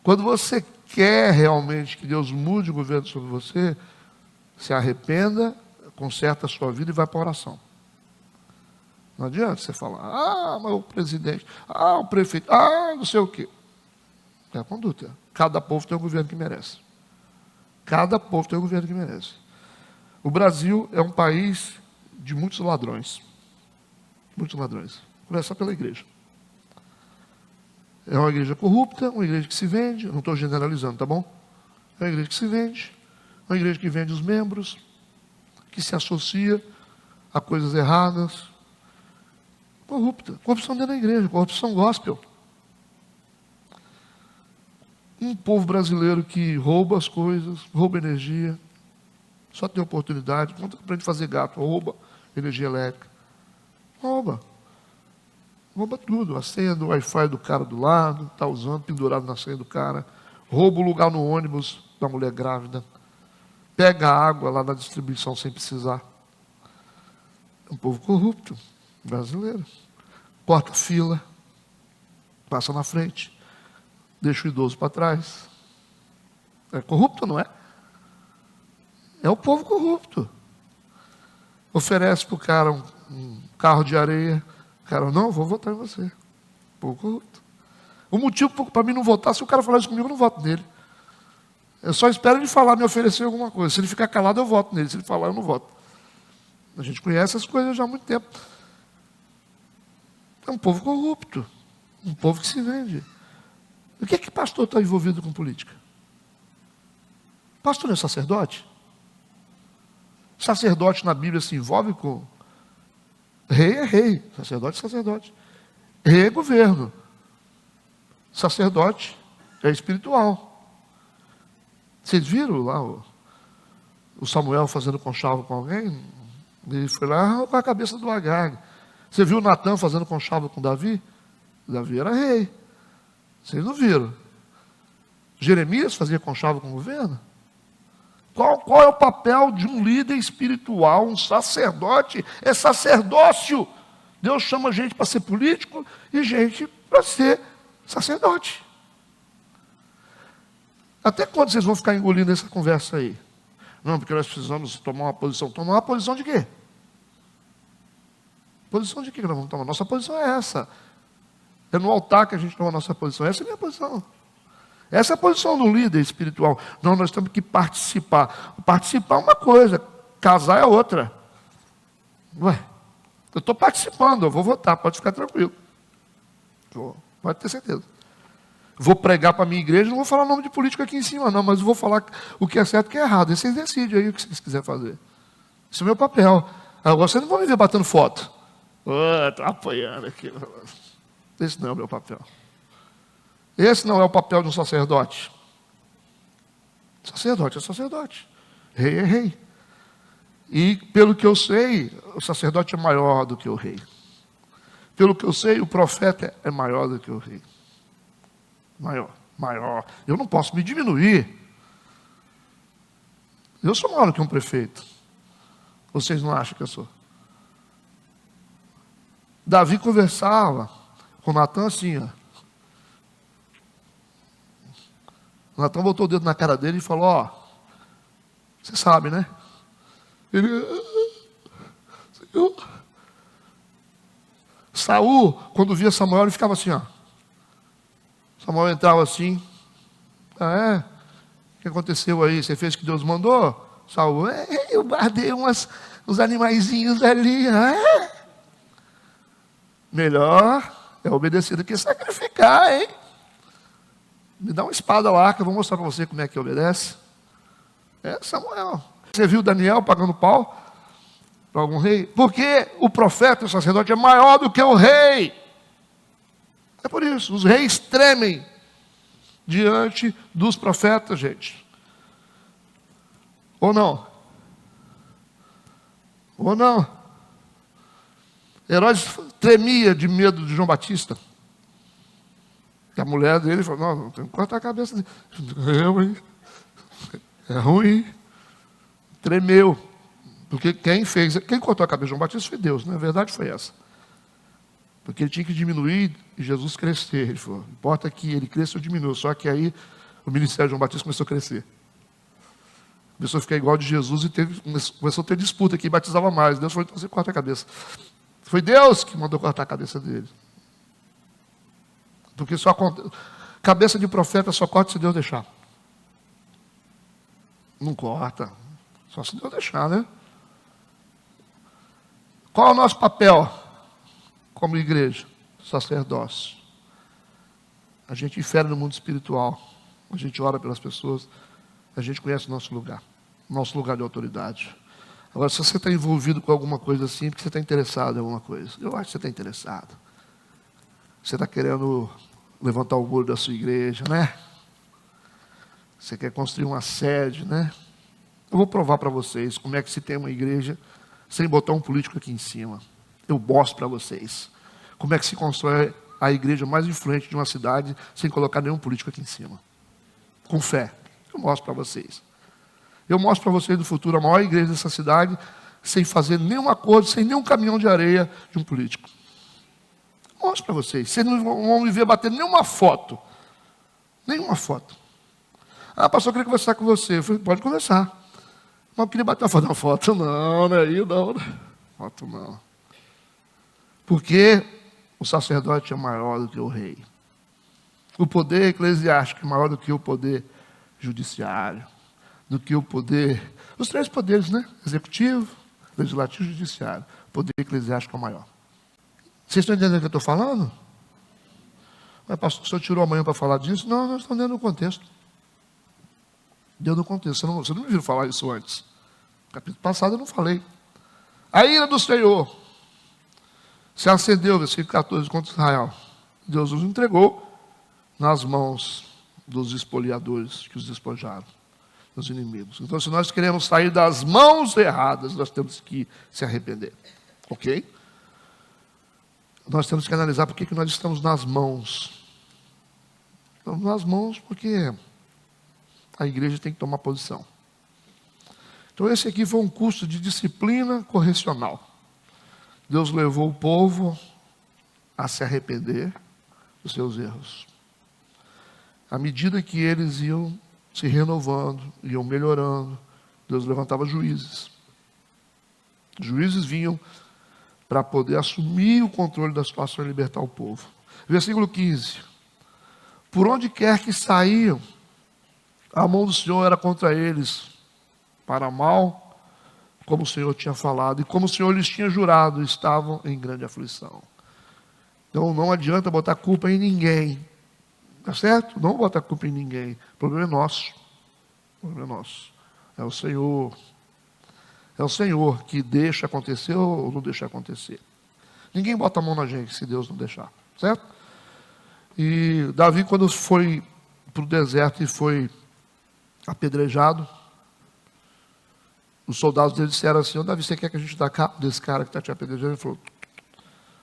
Quando você quer realmente que Deus mude o governo sobre você, se arrependa, conserta a sua vida e vai para a oração. Não adianta você falar, mas o presidente, o prefeito, não sei o quê. É a conduta. Cada povo tem um governo que merece. Cada povo tem um governo que merece. O Brasil é um país de muitos ladrões. Muitos ladrões. Começar pela igreja. É uma igreja corrupta, uma igreja que se vende, eu não estou generalizando, tá bom? É uma igreja que se vende, uma igreja que vende os membros, que se associa a coisas erradas. Corrupta. Corrupção dentro da igreja, corrupção gospel. Um povo brasileiro que rouba as coisas, rouba energia, só tem oportunidade, quando aprende a fazer gato, rouba energia elétrica. Rouba tudo, a senha do Wi-Fi do cara do lado, está usando, pendurado na senha do cara, rouba o lugar no ônibus da mulher grávida, pega a água lá na distribuição sem precisar. É um povo corrupto, brasileiro. Corta fila, passa na frente, deixa o idoso para trás. É corrupto, não é? É o povo corrupto. Oferece para o cara um carro de areia. O cara, não, vou votar em você. Povo corrupto. O motivo para mim não votar, se o cara falar isso comigo, eu não voto nele. Eu só espero ele falar, me oferecer alguma coisa. Se ele ficar calado, eu voto nele. Se ele falar, eu não voto. A gente conhece essas coisas já há muito tempo. É um povo corrupto. Um povo que se vende. O que é que pastor está envolvido com política? Pastor não é sacerdote? Sacerdote na Bíblia se envolve com... Rei é rei, sacerdote é sacerdote. Rei é governo. Sacerdote é espiritual. Vocês viram lá o Samuel fazendo conchavo com alguém? Ele foi lá com a cabeça do Agag. Você viu o Natan fazendo conchavo com Davi? Davi era rei. Vocês não viram? Jeremias fazia conchavo com o governo? Qual é o papel de um líder espiritual, um sacerdote? É sacerdócio. Deus chama gente para ser político e gente para ser sacerdote. Até quando vocês vão ficar engolindo essa conversa aí? Não, porque nós precisamos tomar uma posição. Tomar uma posição de quê? Posição de que nós vamos tomar? Nossa posição é essa. É no altar que a gente toma a nossa posição. Essa é a minha posição. Essa é a posição do líder espiritual. Não, nós temos que participar. Participar é uma coisa, casar é outra. Ué, eu estou participando, eu vou votar, pode ficar tranquilo. Pode ter certeza. Vou pregar para a minha igreja, não vou falar nome de político aqui em cima, não, mas vou falar o que é certo e o que é errado. E vocês decidem aí o que vocês quiserem fazer. Esse é o meu papel. Agora vocês não vão me ver batendo foto. Estou apoiando aqui. Esse não é o meu papel. Esse não é o papel de um sacerdote. Sacerdote é sacerdote. Rei é rei. E, pelo que eu sei, o sacerdote é maior do que o rei. Pelo que eu sei, o profeta é maior do que o rei. Maior. Eu não posso me diminuir. Eu sou maior do que um prefeito. Vocês não acham que eu sou? Davi conversava com Natan assim, ó. Natan botou o dedo na cara dele e falou, ó, você sabe, né? Ele, Senhor. Saul, quando via Samuel, ele ficava assim, ó. Samuel entrava assim. O que aconteceu aí? Você fez o que Deus mandou? Saul, eu guardei uns animaizinhos ali. Melhor é obedecer do que sacrificar, hein? Me dá uma espada lá, que eu vou mostrar para você como é que obedece. Samuel. Você viu Daniel pagando pau para algum rei? Porque o profeta, o sacerdote, é maior do que o rei. É por isso, os reis tremem diante dos profetas, gente. Ou não? Ou não? Herodes tremia de medo de João Batista. E a mulher dele falou, não tem que cortar a cabeça dele. É ruim. Tremeu. Porque quem cortou a cabeça de João Batista foi Deus, né? A verdade foi essa. Porque ele tinha que diminuir e Jesus crescer. Ele falou, importa que ele cresça ou diminua. Só que aí o ministério de João Batista começou a crescer. Começou a ficar igual de Jesus e começou a ter disputa, quem batizava mais. Deus falou, então você corta a cabeça. Foi Deus que mandou cortar a cabeça dele. Porque cabeça de profeta só corta se Deus deixar. Não corta. Só se Deus deixar, né? Qual é o nosso papel como igreja? Sacerdócio. A gente infere no mundo espiritual. A gente ora pelas pessoas. A gente conhece o nosso lugar de autoridade. Agora, se você está envolvido com alguma coisa assim, é porque você está interessado em alguma coisa. Eu acho que você está interessado. Você está querendo levantar o muro da sua igreja, né? Você quer construir uma sede, né? Eu vou provar para vocês como é que se tem uma igreja sem botar um político aqui em cima. Eu mostro para vocês como é que se constrói a igreja mais influente de uma cidade sem colocar nenhum político aqui em cima. Com fé. Eu mostro para vocês. Eu mostro para vocês no futuro a maior igreja dessa cidade sem fazer nenhum acordo, sem nenhum caminhão de areia de um político. Mostro para vocês. Vocês não vão me ver bater nenhuma foto. Nenhuma foto. Pastor, eu queria conversar com você. Eu falei, pode conversar. Mas eu queria bater uma foto. Não, não é aí, não. Foto não. Porque o sacerdote é maior do que o rei. O poder eclesiástico é maior do que o poder judiciário. Do que o poder... Os três poderes, né? Executivo, legislativo e judiciário. O poder eclesiástico é maior. Vocês estão entendendo o que eu estou falando? Mas, pastor, o senhor tirou amanhã para falar disso? Não, nós estamos dentro do contexto. Dentro do contexto. Você não me viu falar isso antes. No capítulo passado eu não falei. A ira do Senhor se acendeu, versículo 14, contra Israel. Deus os entregou nas mãos dos espoliadores que os despojaram, dos inimigos. Então, se nós queremos sair das mãos erradas, nós temos que se arrepender. Ok? Nós temos que analisar por que nós estamos nas mãos. Estamos nas mãos porque a igreja tem que tomar posição. Então esse aqui foi um curso de disciplina correcional. Deus levou o povo a se arrepender dos seus erros. À medida que eles iam se renovando, iam melhorando, Deus levantava juízes. Juízes vinham para poder assumir o controle da situação e libertar o povo. Versículo 15. Por onde quer que saíam, a mão do Senhor era contra eles, para mal, como o Senhor tinha falado, e como o Senhor lhes tinha jurado, estavam em grande aflição. Então não adianta botar culpa em ninguém. Tá certo? Não botar culpa em ninguém. O problema é nosso. O problema é nosso. É o Senhor. É o Senhor que deixa acontecer ou não deixa acontecer. Ninguém bota a mão na gente se Deus não deixar. Certo? E Davi, quando foi para o deserto e foi apedrejado, os soldados dele disseram assim: Davi, você quer que a gente dê cabo desse cara que está te apedrejando? Ele falou: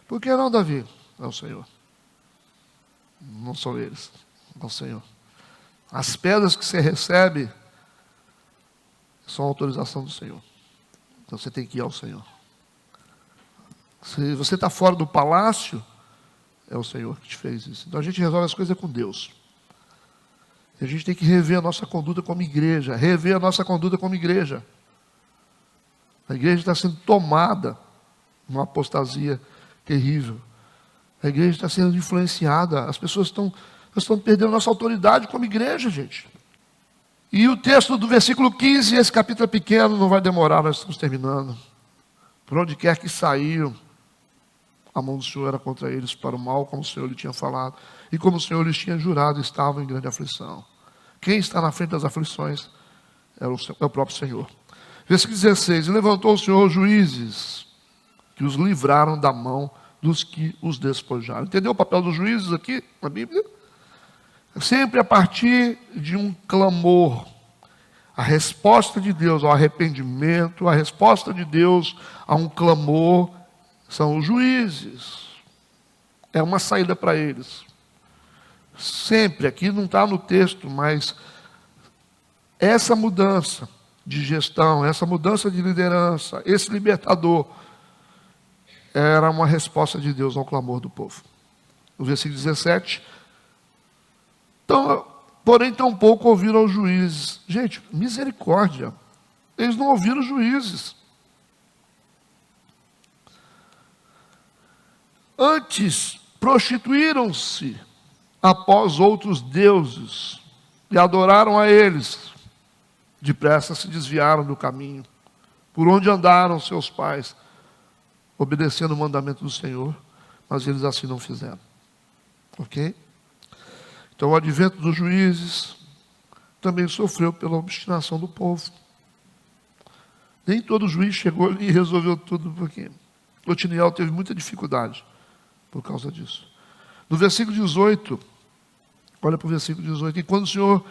por que não, Davi? É o Senhor. Não são eles, é o Senhor. As pedras que você recebe são autorização do Senhor. Então você tem que ir ao Senhor. Se você está fora do palácio, é o Senhor que te fez isso. Então a gente resolve as coisas com Deus. E a gente tem que rever a nossa conduta como igreja. Rever a nossa conduta como igreja. A igreja está sendo tomada numa apostasia terrível. A igreja está sendo influenciada. As pessoas estão perdendo nossa autoridade como igreja, gente. E o texto do versículo 15, esse capítulo é pequeno, não vai demorar, nós estamos terminando. Por onde quer que saíam, a mão do Senhor era contra eles para o mal, como o Senhor lhe tinha falado. E como o Senhor lhes tinha jurado, estavam em grande aflição. Quem está na frente das aflições é o próprio Senhor. Versículo 16, e levantou o Senhor juízes, que os livraram da mão dos que os despojaram. Entendeu o papel dos juízes aqui na Bíblia? Sempre a partir de um clamor. A resposta de Deus ao arrependimento, a resposta de Deus a um clamor, são os juízes. É uma saída para eles. Sempre, aqui não está no texto, mas essa mudança de gestão, essa mudança de liderança, esse libertador, era uma resposta de Deus ao clamor do povo. No versículo 17, então, porém tampouco ouviram os juízes. Gente, misericórdia, eles não ouviram os juízes. Antes, prostituíram-se após outros deuses e adoraram a eles. Depressa se desviaram do caminho, por onde andaram seus pais, obedecendo o mandamento do Senhor, mas eles assim não fizeram. Ok? Então o advento dos juízes também sofreu pela obstinação do povo. Nem todo juiz chegou ali e resolveu tudo, porque Otiniel teve muita dificuldade por causa disso. No versículo 18, olha para o versículo 18, e quando o Senhor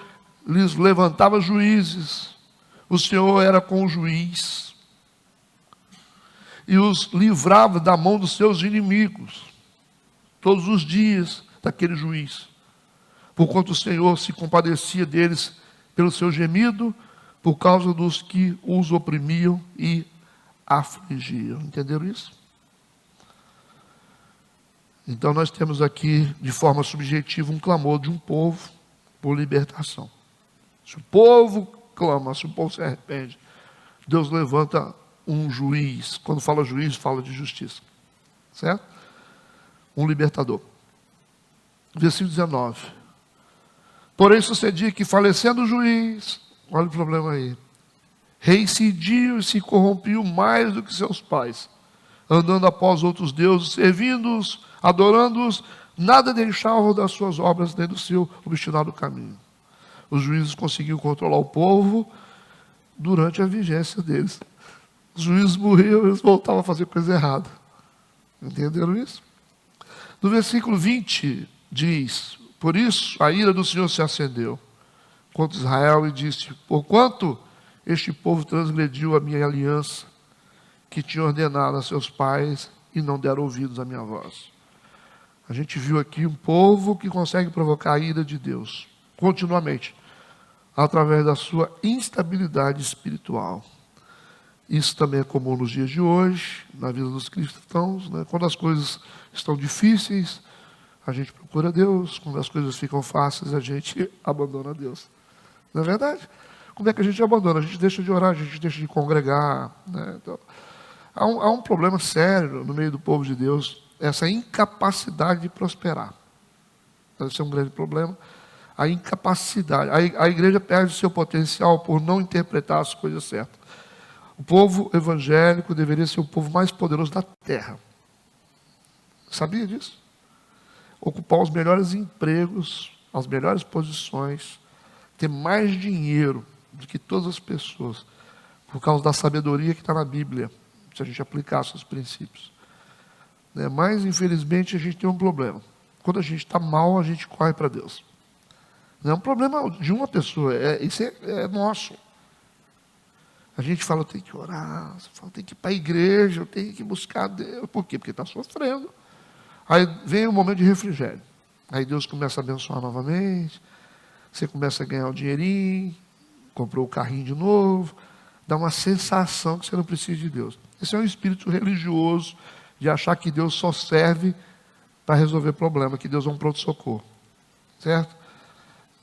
lhes levantava juízes, o Senhor era com o juiz, e os livrava da mão dos seus inimigos, todos os dias daquele juiz, porquanto o Senhor se compadecia deles pelo seu gemido, por causa dos que os oprimiam e afligiam. Entenderam isso? Então nós temos aqui, de forma subjetiva, um clamor de um povo por libertação. Se o povo clama, se o povo se arrepende, Deus levanta um juiz. Quando fala juiz, fala de justiça. Certo? Um libertador. Versículo 19. Porém sucedia que, falecendo o juiz, olha o problema aí, reincidiu e se corrompiu mais do que seus pais, andando após outros deuses, servindo-os, adorando-os, nada deixavam das suas obras, nem do seu obstinado caminho. Os juízes conseguiam controlar o povo durante a vigência deles. Os juízes morriam, eles voltavam a fazer coisa errada. Entenderam isso? No versículo 20 diz: por isso a ira do Senhor se acendeu contra Israel e disse: porquanto este povo transgrediu a minha aliança, que tinha ordenado a seus pais, e não deram ouvidos à minha voz. A gente viu aqui um povo que consegue provocar a ira de Deus continuamente, através da sua instabilidade espiritual. Isso também é comum nos dias de hoje, na vida dos cristãos, né? Quando as coisas estão difíceis, a gente procura Deus. Quando as coisas ficam fáceis, a gente abandona Deus. Não é verdade? Como é que a gente abandona? A gente deixa de orar, a gente deixa de congregar, né? Então, Há um problema sério no meio do povo de Deus, essa incapacidade de prosperar. Esse é um grande problema. A incapacidade. A igreja perde seu potencial por não interpretar as coisas certas. O povo evangélico deveria ser o povo mais poderoso da terra. Sabia disso? Ocupar os melhores empregos, as melhores posições, ter mais dinheiro do que todas as pessoas, por causa da sabedoria que está na Bíblia, se a gente aplicasse os princípios. Mas, infelizmente, a gente tem um problema. Quando a gente está mal, a gente corre para Deus. Não é um problema de uma pessoa, isso é nosso. A gente fala, eu tenho que orar, eu tenho que ir para a igreja, eu tenho que buscar Deus. Por quê? Porque está sofrendo. Aí vem um momento de refrigério. Aí Deus começa a abençoar novamente, você começa a ganhar o dinheirinho, comprou o carrinho de novo, dá uma sensação que você não precisa de Deus. Esse é um espírito religioso de achar que Deus só serve para resolver problema, que Deus é um pronto-socorro. Certo?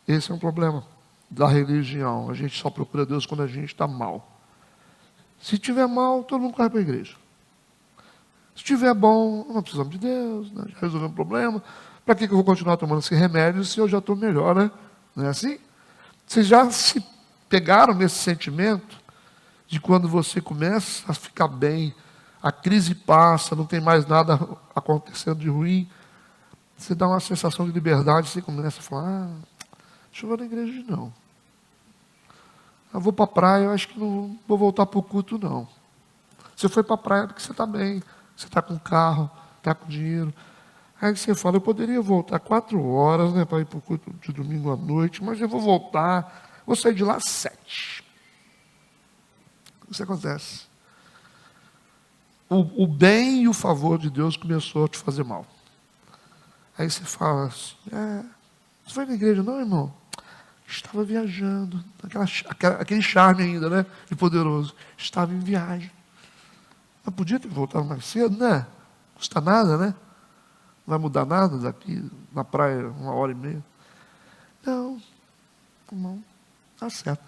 Esse é um problema da religião. A gente só procura Deus quando a gente está mal. Se estiver mal, todo mundo corre para a igreja. Se estiver bom, não precisamos de Deus, né? Já resolvemos o problema. Para que eu vou continuar tomando esse remédio se eu já estou melhor, né? Não é assim? Vocês já se pegaram nesse sentimento de quando você começa a ficar bem, a crise passa, não tem mais nada acontecendo de ruim, você dá uma sensação de liberdade, você começa a falar, deixa eu ir na igreja não. Eu vou para a praia, eu acho que não vou voltar para o culto não. Você foi para a praia porque você está bem, você está com carro, está com dinheiro. Aí você fala, eu poderia voltar 4 horas, né, para ir para o culto de domingo à noite, mas eu vou voltar, vou sair de lá às 7. Isso acontece. O bem e o favor de Deus começou a te fazer mal. Aí você fala assim, você foi na igreja? Não, irmão. Estava viajando. Aquele charme ainda, né? De poderoso. Estava em viagem. Mas podia ter voltado mais cedo, né? Não custa nada, né? Não vai mudar nada daqui na praia 1h30. Não, tá certo.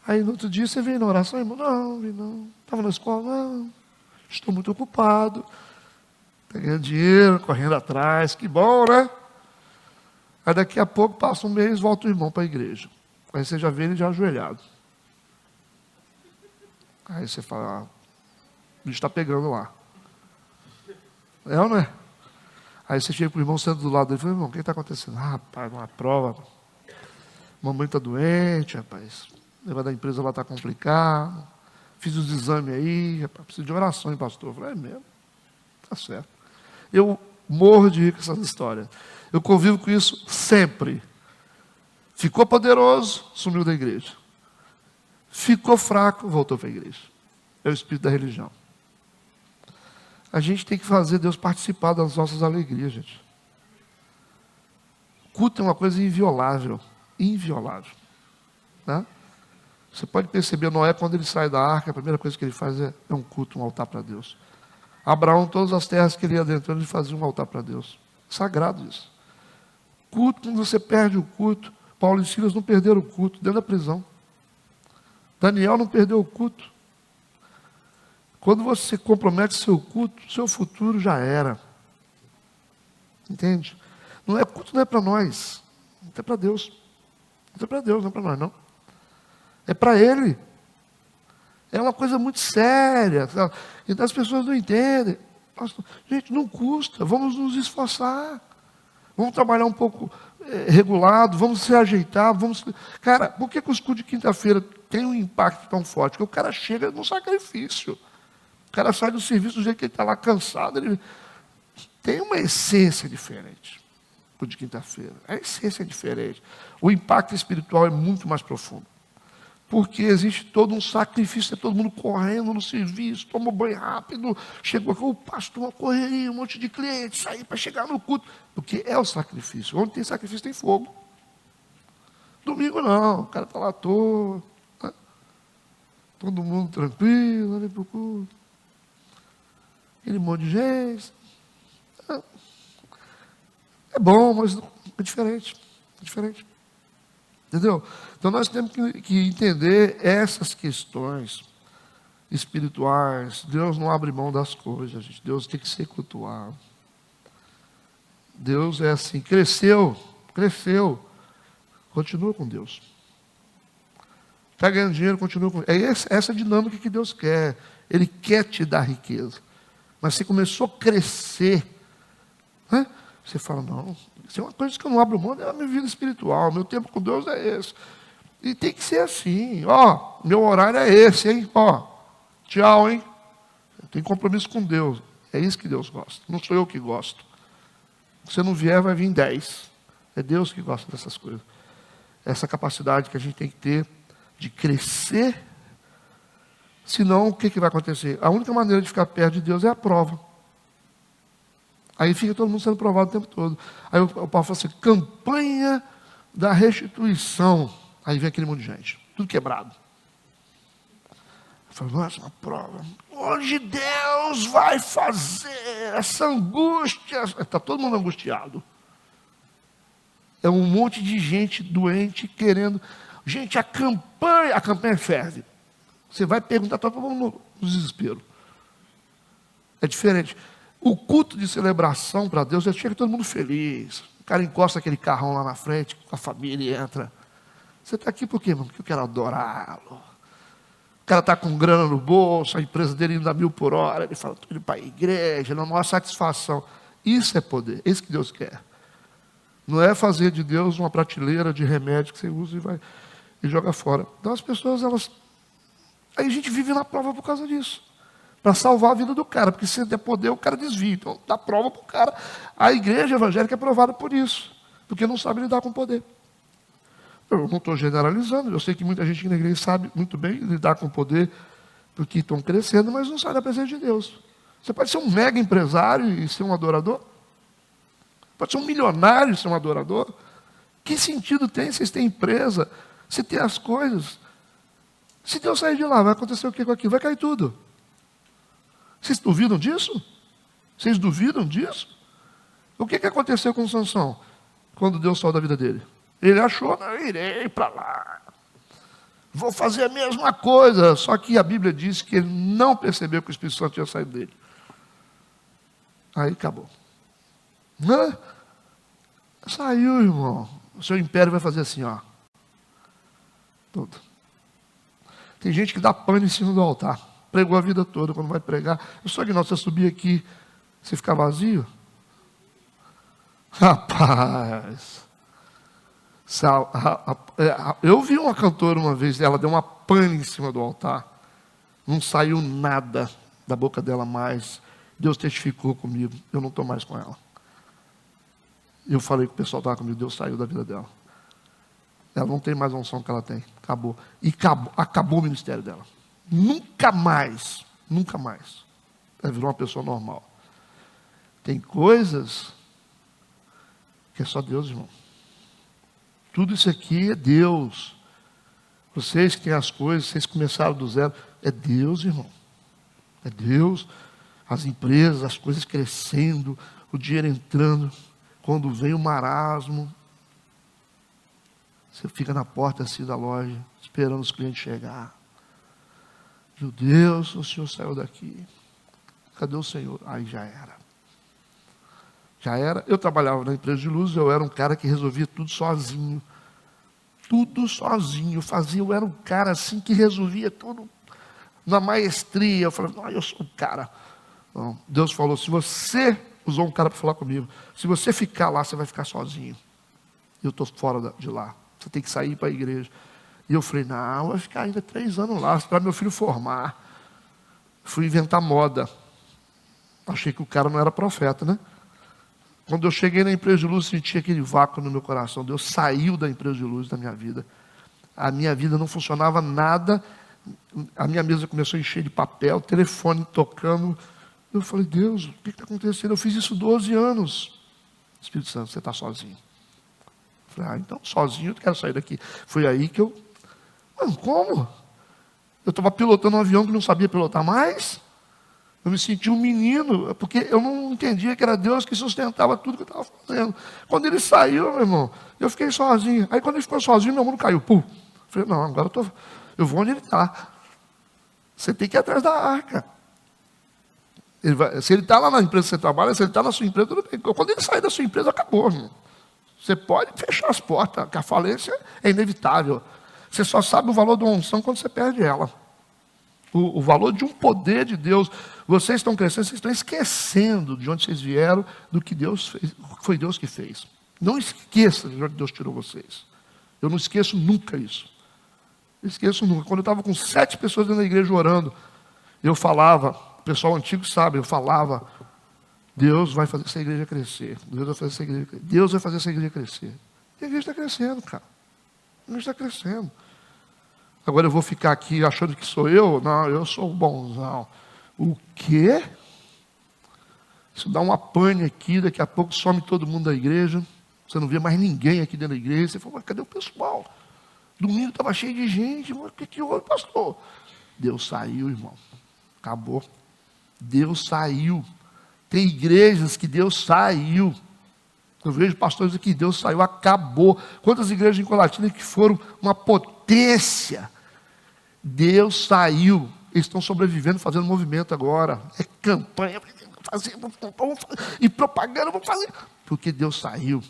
Aí no outro dia você veio na oração, irmão, não, vi não. Estava na escola, não. Estou muito ocupado. Ganhando dinheiro, correndo atrás, que bom, né? Aí daqui a pouco, passa um mês, volta o irmão para a igreja. Aí você já vê ele já ajoelhado. Aí você fala, o bicho está pegando lá. É ou não é? Aí você chega para o irmão, senta do lado dele e fala, irmão, o que está acontecendo? Ah, rapaz, uma prova. Mamãe está doente, rapaz. O negócio da empresa lá está complicado. Fiz os exames aí, rapaz, preciso de oração, hein, pastor? Eu falei, é mesmo? Tá certo. Eu morro de rir com essas histórias. Eu convivo com isso sempre. Ficou poderoso, sumiu da igreja. Ficou fraco, voltou para a igreja. É o espírito da religião. A gente tem que fazer Deus participar das nossas alegrias, gente. Culto é uma coisa inviolável. Inviolável. Né? Você pode perceber, Noé, quando ele sai da arca, a primeira coisa que ele faz é um culto, um altar para Deus. Abraão, todas as terras que ele ia adentrando, ele fazia um altar para Deus. Sagrado isso. Culto, quando você perde o culto, Paulo e Silas não perderam o culto dentro da prisão. Daniel não perdeu o culto. Quando você compromete seu culto, seu futuro já era. Entende? Não é culto, não é para nós. Não é para Deus. Não é para Deus, não é para nós, não. É para Ele. É uma coisa muito séria. Então as pessoas não entendem. Gente, não custa. Vamos nos esforçar. Vamos trabalhar um pouco regulado. Vamos se ajeitar. Cara, por que os cultos de quinta-feira têm um impacto tão forte? Porque o cara chega no sacrifício. O cara sai do serviço do jeito que ele está lá cansado. Ele tem uma essência diferente. O de quinta-feira. A essência é diferente. O impacto espiritual é muito mais profundo. Porque existe todo um sacrifício, é todo mundo correndo no serviço, toma banho rápido, chegou aqui, o pastor, uma correria, um monte de clientes, sair para chegar no culto. Porque é o sacrifício. Onde tem sacrifício tem fogo. Domingo não, o cara está lá à toa. Né? Todo mundo tranquilo, ali para o culto. Aquele monte de gente. É bom, mas é diferente. É diferente. Entendeu? Então nós temos que entender essas questões espirituais. Deus não abre mão das coisas, gente. Deus tem que ser cultuado. Deus é assim, cresceu, continua com Deus. Está ganhando dinheiro, continua com Deus. Essa dinâmica que Deus quer. Ele quer te dar riqueza. Mas você começou a crescer, né? Você fala, não, isso é uma coisa que eu não abro mão, é a minha vida espiritual, meu tempo com Deus é esse. E tem que ser assim, ó, meu horário é esse, hein, ó, tchau, hein. Eu tenho compromisso com Deus, é isso que Deus gosta, não sou eu que gosto. Se você não vier, vai vir 10. É Deus que gosta dessas coisas. Essa capacidade que a gente tem que ter de crescer. Senão, o que vai acontecer? A única maneira de ficar perto de Deus é a prova. Aí fica todo mundo sendo provado o tempo todo. Aí o Paulo fala assim, campanha da restituição. Aí vem aquele monte de gente, tudo quebrado. Eu falo, nossa, uma prova. Hoje Deus vai fazer essa angústia. Está todo mundo angustiado. É um monte de gente doente querendo. Gente, a campanha ferve. Você vai perguntar, todo mundo no desespero. É diferente. O culto de celebração para Deus, chega todo mundo feliz. O cara encosta aquele carrão lá na frente, com a família e entra. Você está aqui por quê, irmão? Porque eu quero adorá-lo. O cara está com grana no bolso, a empresa dele indo a 1000 por hora, ele fala, estou indo para a igreja, na maior satisfação. Isso é poder, é isso que Deus quer. Não é fazer de Deus uma prateleira de remédio que você usa e joga fora. Então as pessoas, aí a gente vive na prova por causa disso. Para salvar a vida do cara, porque se der poder, o cara desvia. Então dá prova para o cara. A igreja evangélica é provada por isso, porque não sabe lidar com poder. Eu não estou generalizando, eu sei que muita gente na igreja sabe muito bem lidar com poder, porque estão crescendo, mas não sai da presença de Deus. Você pode ser um mega empresário e ser um adorador? Pode ser um milionário e ser um adorador? Que sentido tem? Vocês têm empresa, você tem as coisas. Se Deus sair de lá, vai acontecer o que com aquilo? Vai cair tudo. Vocês duvidam disso? Vocês duvidam disso? O que aconteceu com Sansão quando Deus saiu da vida dele? Ele achou, não, eu irei para lá. Vou fazer a mesma coisa. Só que a Bíblia diz que ele não percebeu que o Espírito Santo tinha saído dele. Aí acabou. Hã? Saiu, irmão. O seu império vai fazer assim, ó. Tudo. Tem gente que dá pano em cima do altar. Pregou a vida toda, quando vai pregar. Eu sou agnóstico, você subir aqui, você ficar vazio? Rapaz. Eu vi uma cantora uma vez, ela deu uma pane em cima do altar. Não saiu nada da boca dela mais. Deus testificou comigo, eu não estou mais com ela. Eu falei que o pessoal estava comigo, Deus saiu da vida dela. Ela não tem mais a unção que ela tem. Acabou. E acabou o ministério dela. Nunca mais. Ela virou uma pessoa normal. Tem coisas que é só Deus, irmão. Tudo isso aqui é Deus. Vocês que têm as coisas, vocês começaram do zero. É Deus, irmão. É Deus. As empresas, as coisas crescendo, o dinheiro entrando. Quando vem o marasmo, você fica na porta assim da loja, esperando os clientes chegar. Meu Deus, o Senhor saiu daqui. Cadê o Senhor? Aí já era. Já era. Eu trabalhava na empresa de luz, eu era um cara que resolvia tudo sozinho. Tudo sozinho. Eu era um cara assim que resolvia tudo na maestria. Eu falei, não, eu sou um cara. Não. Deus falou, se você usou um cara para falar comigo, se você ficar lá, você vai ficar sozinho. Eu estou fora de lá. Você tem que sair para a igreja. E eu falei, não, eu vou ficar ainda 3 anos lá, para meu filho formar. Fui inventar moda. Achei que o cara não era profeta, né? Quando eu cheguei na empresa de luz, senti aquele vácuo no meu coração. Deus saiu da empresa de luz da minha vida. A minha vida não funcionava nada. A minha mesa começou a encher de papel, telefone tocando. Eu falei, Deus, o que está acontecendo? Eu fiz isso 12 anos. Espírito Santo, você está sozinho. Eu falei, então sozinho eu quero sair daqui. Foi aí que eu... Mas como? Eu estava pilotando um avião que não sabia pilotar mais. Eu me senti um menino, porque eu não entendia que era Deus que sustentava tudo que eu estava fazendo. Quando ele saiu, meu irmão, eu fiquei sozinho. Aí quando ele ficou sozinho, meu mundo caiu. Pum. Eu falei, não, agora eu vou onde ele está. Você tem que ir atrás da arca. Se ele está lá na empresa que você trabalha, se ele está na sua empresa, tudo bem. Quando ele sair da sua empresa, acabou, irmão. Você pode fechar as portas, que a falência é inevitável. Você só sabe o valor de uma unção quando você perde ela. O valor de um poder de Deus. Vocês estão crescendo, vocês estão esquecendo de onde vocês vieram, do que Deus fez. Foi Deus que fez. Não esqueça de onde Deus tirou vocês. Eu não esqueço nunca isso. Não esqueço nunca. Quando eu estava com 7 pessoas dentro da igreja orando, eu falava, o pessoal antigo sabe, eu falava, Deus vai fazer essa igreja crescer. Deus vai fazer essa igreja crescer. Deus vai fazer essa igreja crescer. E a igreja está crescendo, cara. A igreja está crescendo. Agora eu vou ficar aqui achando que sou eu? Não, eu sou o bonzão. O quê? Isso dá uma pane aqui, daqui a pouco some todo mundo da igreja. Você não vê mais ninguém aqui dentro da igreja. Você fala, mas cadê o pessoal? Domingo estava cheio de gente. Mas o que houve, pastor? Deus saiu, irmão. Acabou. Deus saiu. Tem igrejas que Deus saiu. Eu vejo pastores aqui, Deus saiu, acabou. Quantas igrejas em Colatina que foram uma potência? Deus saiu. Eles estão sobrevivendo, fazendo movimento agora. É campanha, e propaganda, vamos fazer. Porque Deus saiu.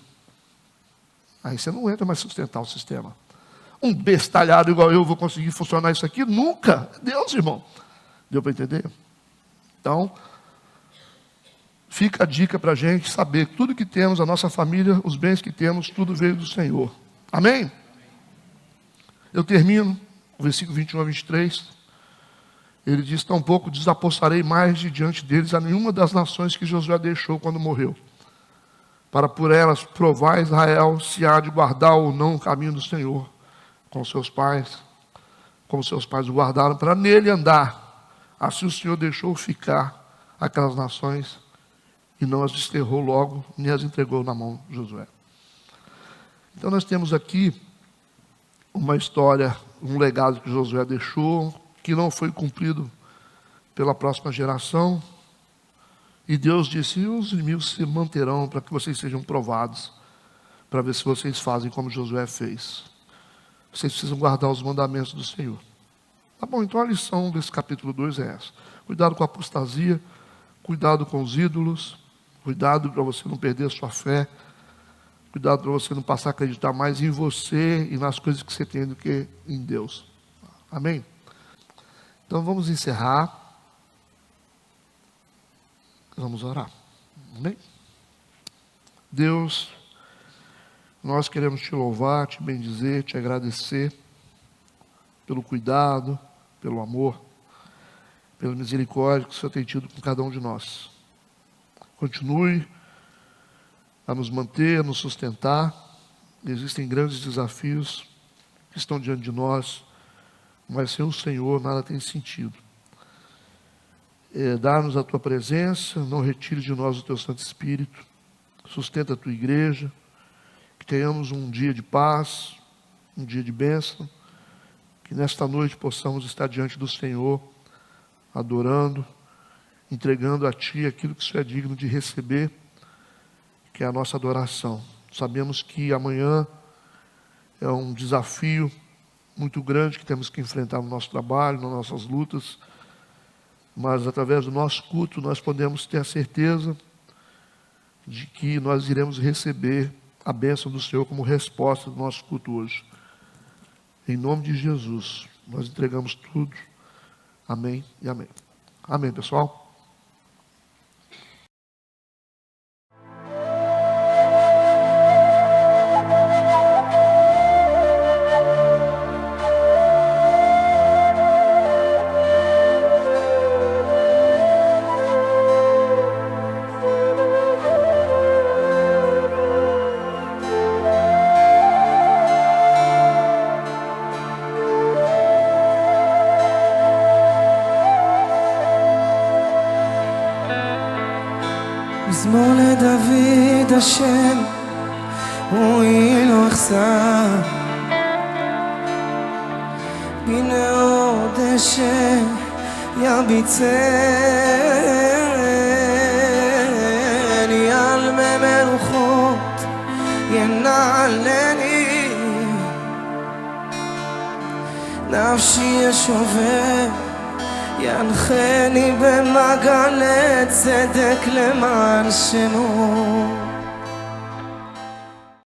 Aí você não entra mais sustentar o sistema. Um bestalhado igual eu vou conseguir funcionar isso aqui? Nunca. Deus, irmão. Deu para entender? Então, fica a dica para a gente saber que tudo que temos, a nossa família, os bens que temos, tudo veio do Senhor. Amém? Eu termino, o versículo 21 a 23. Ele diz, tampouco desapossarei mais de diante deles a nenhuma das nações que Josué deixou quando morreu, para por elas provar Israel se há de guardar ou não o caminho do Senhor, com seus pais, como seus pais o guardaram, para nele andar. Assim o Senhor deixou ficar aquelas nações e não as desterrou logo, nem as entregou na mão de Josué. Então nós temos aqui uma história, um legado que Josué deixou, que não foi cumprido pela próxima geração. E Deus disse, e os inimigos se manterão para que vocês sejam provados, para ver se vocês fazem como Josué fez. Vocês precisam guardar os mandamentos do Senhor. Tá bom, então a lição desse capítulo 2 é essa. Cuidado com a apostasia, cuidado com os ídolos, cuidado para você não perder a sua fé, cuidado para você não passar a acreditar mais em você e nas coisas que você tem do que em Deus. Amém? Então vamos encerrar. Vamos orar. Amém? Deus, nós queremos te louvar, te bendizer, te agradecer pelo cuidado, pelo amor, pela misericórdia que o Senhor tem tido com cada um de nós. Continue a nos manter, a nos sustentar. Existem grandes desafios que estão diante de nós, mas sem o Senhor nada tem sentido. Dá-nos a tua presença, não retire de nós o teu Santo Espírito, sustenta a tua igreja, que tenhamos um dia de paz, um dia de bênção, que nesta noite possamos estar diante do Senhor, adorando, entregando a Ti aquilo que o Senhor é digno de receber, que é a nossa adoração. Sabemos que amanhã é um desafio muito grande que temos que enfrentar no nosso trabalho, nas nossas lutas, mas através do nosso culto nós podemos ter a certeza de que nós iremos receber a bênção do Senhor como resposta do nosso culto hoje. Em nome de Jesus, nós entregamos tudo. Amém e amém. Amém, pessoal. מזמור לדוד השם, הוא לא יחסר. הנה עוד דשא ירביצני, על מי מלוכות ינעלני. נפשי ישובב ינחני במעגלי צדק למען שמו.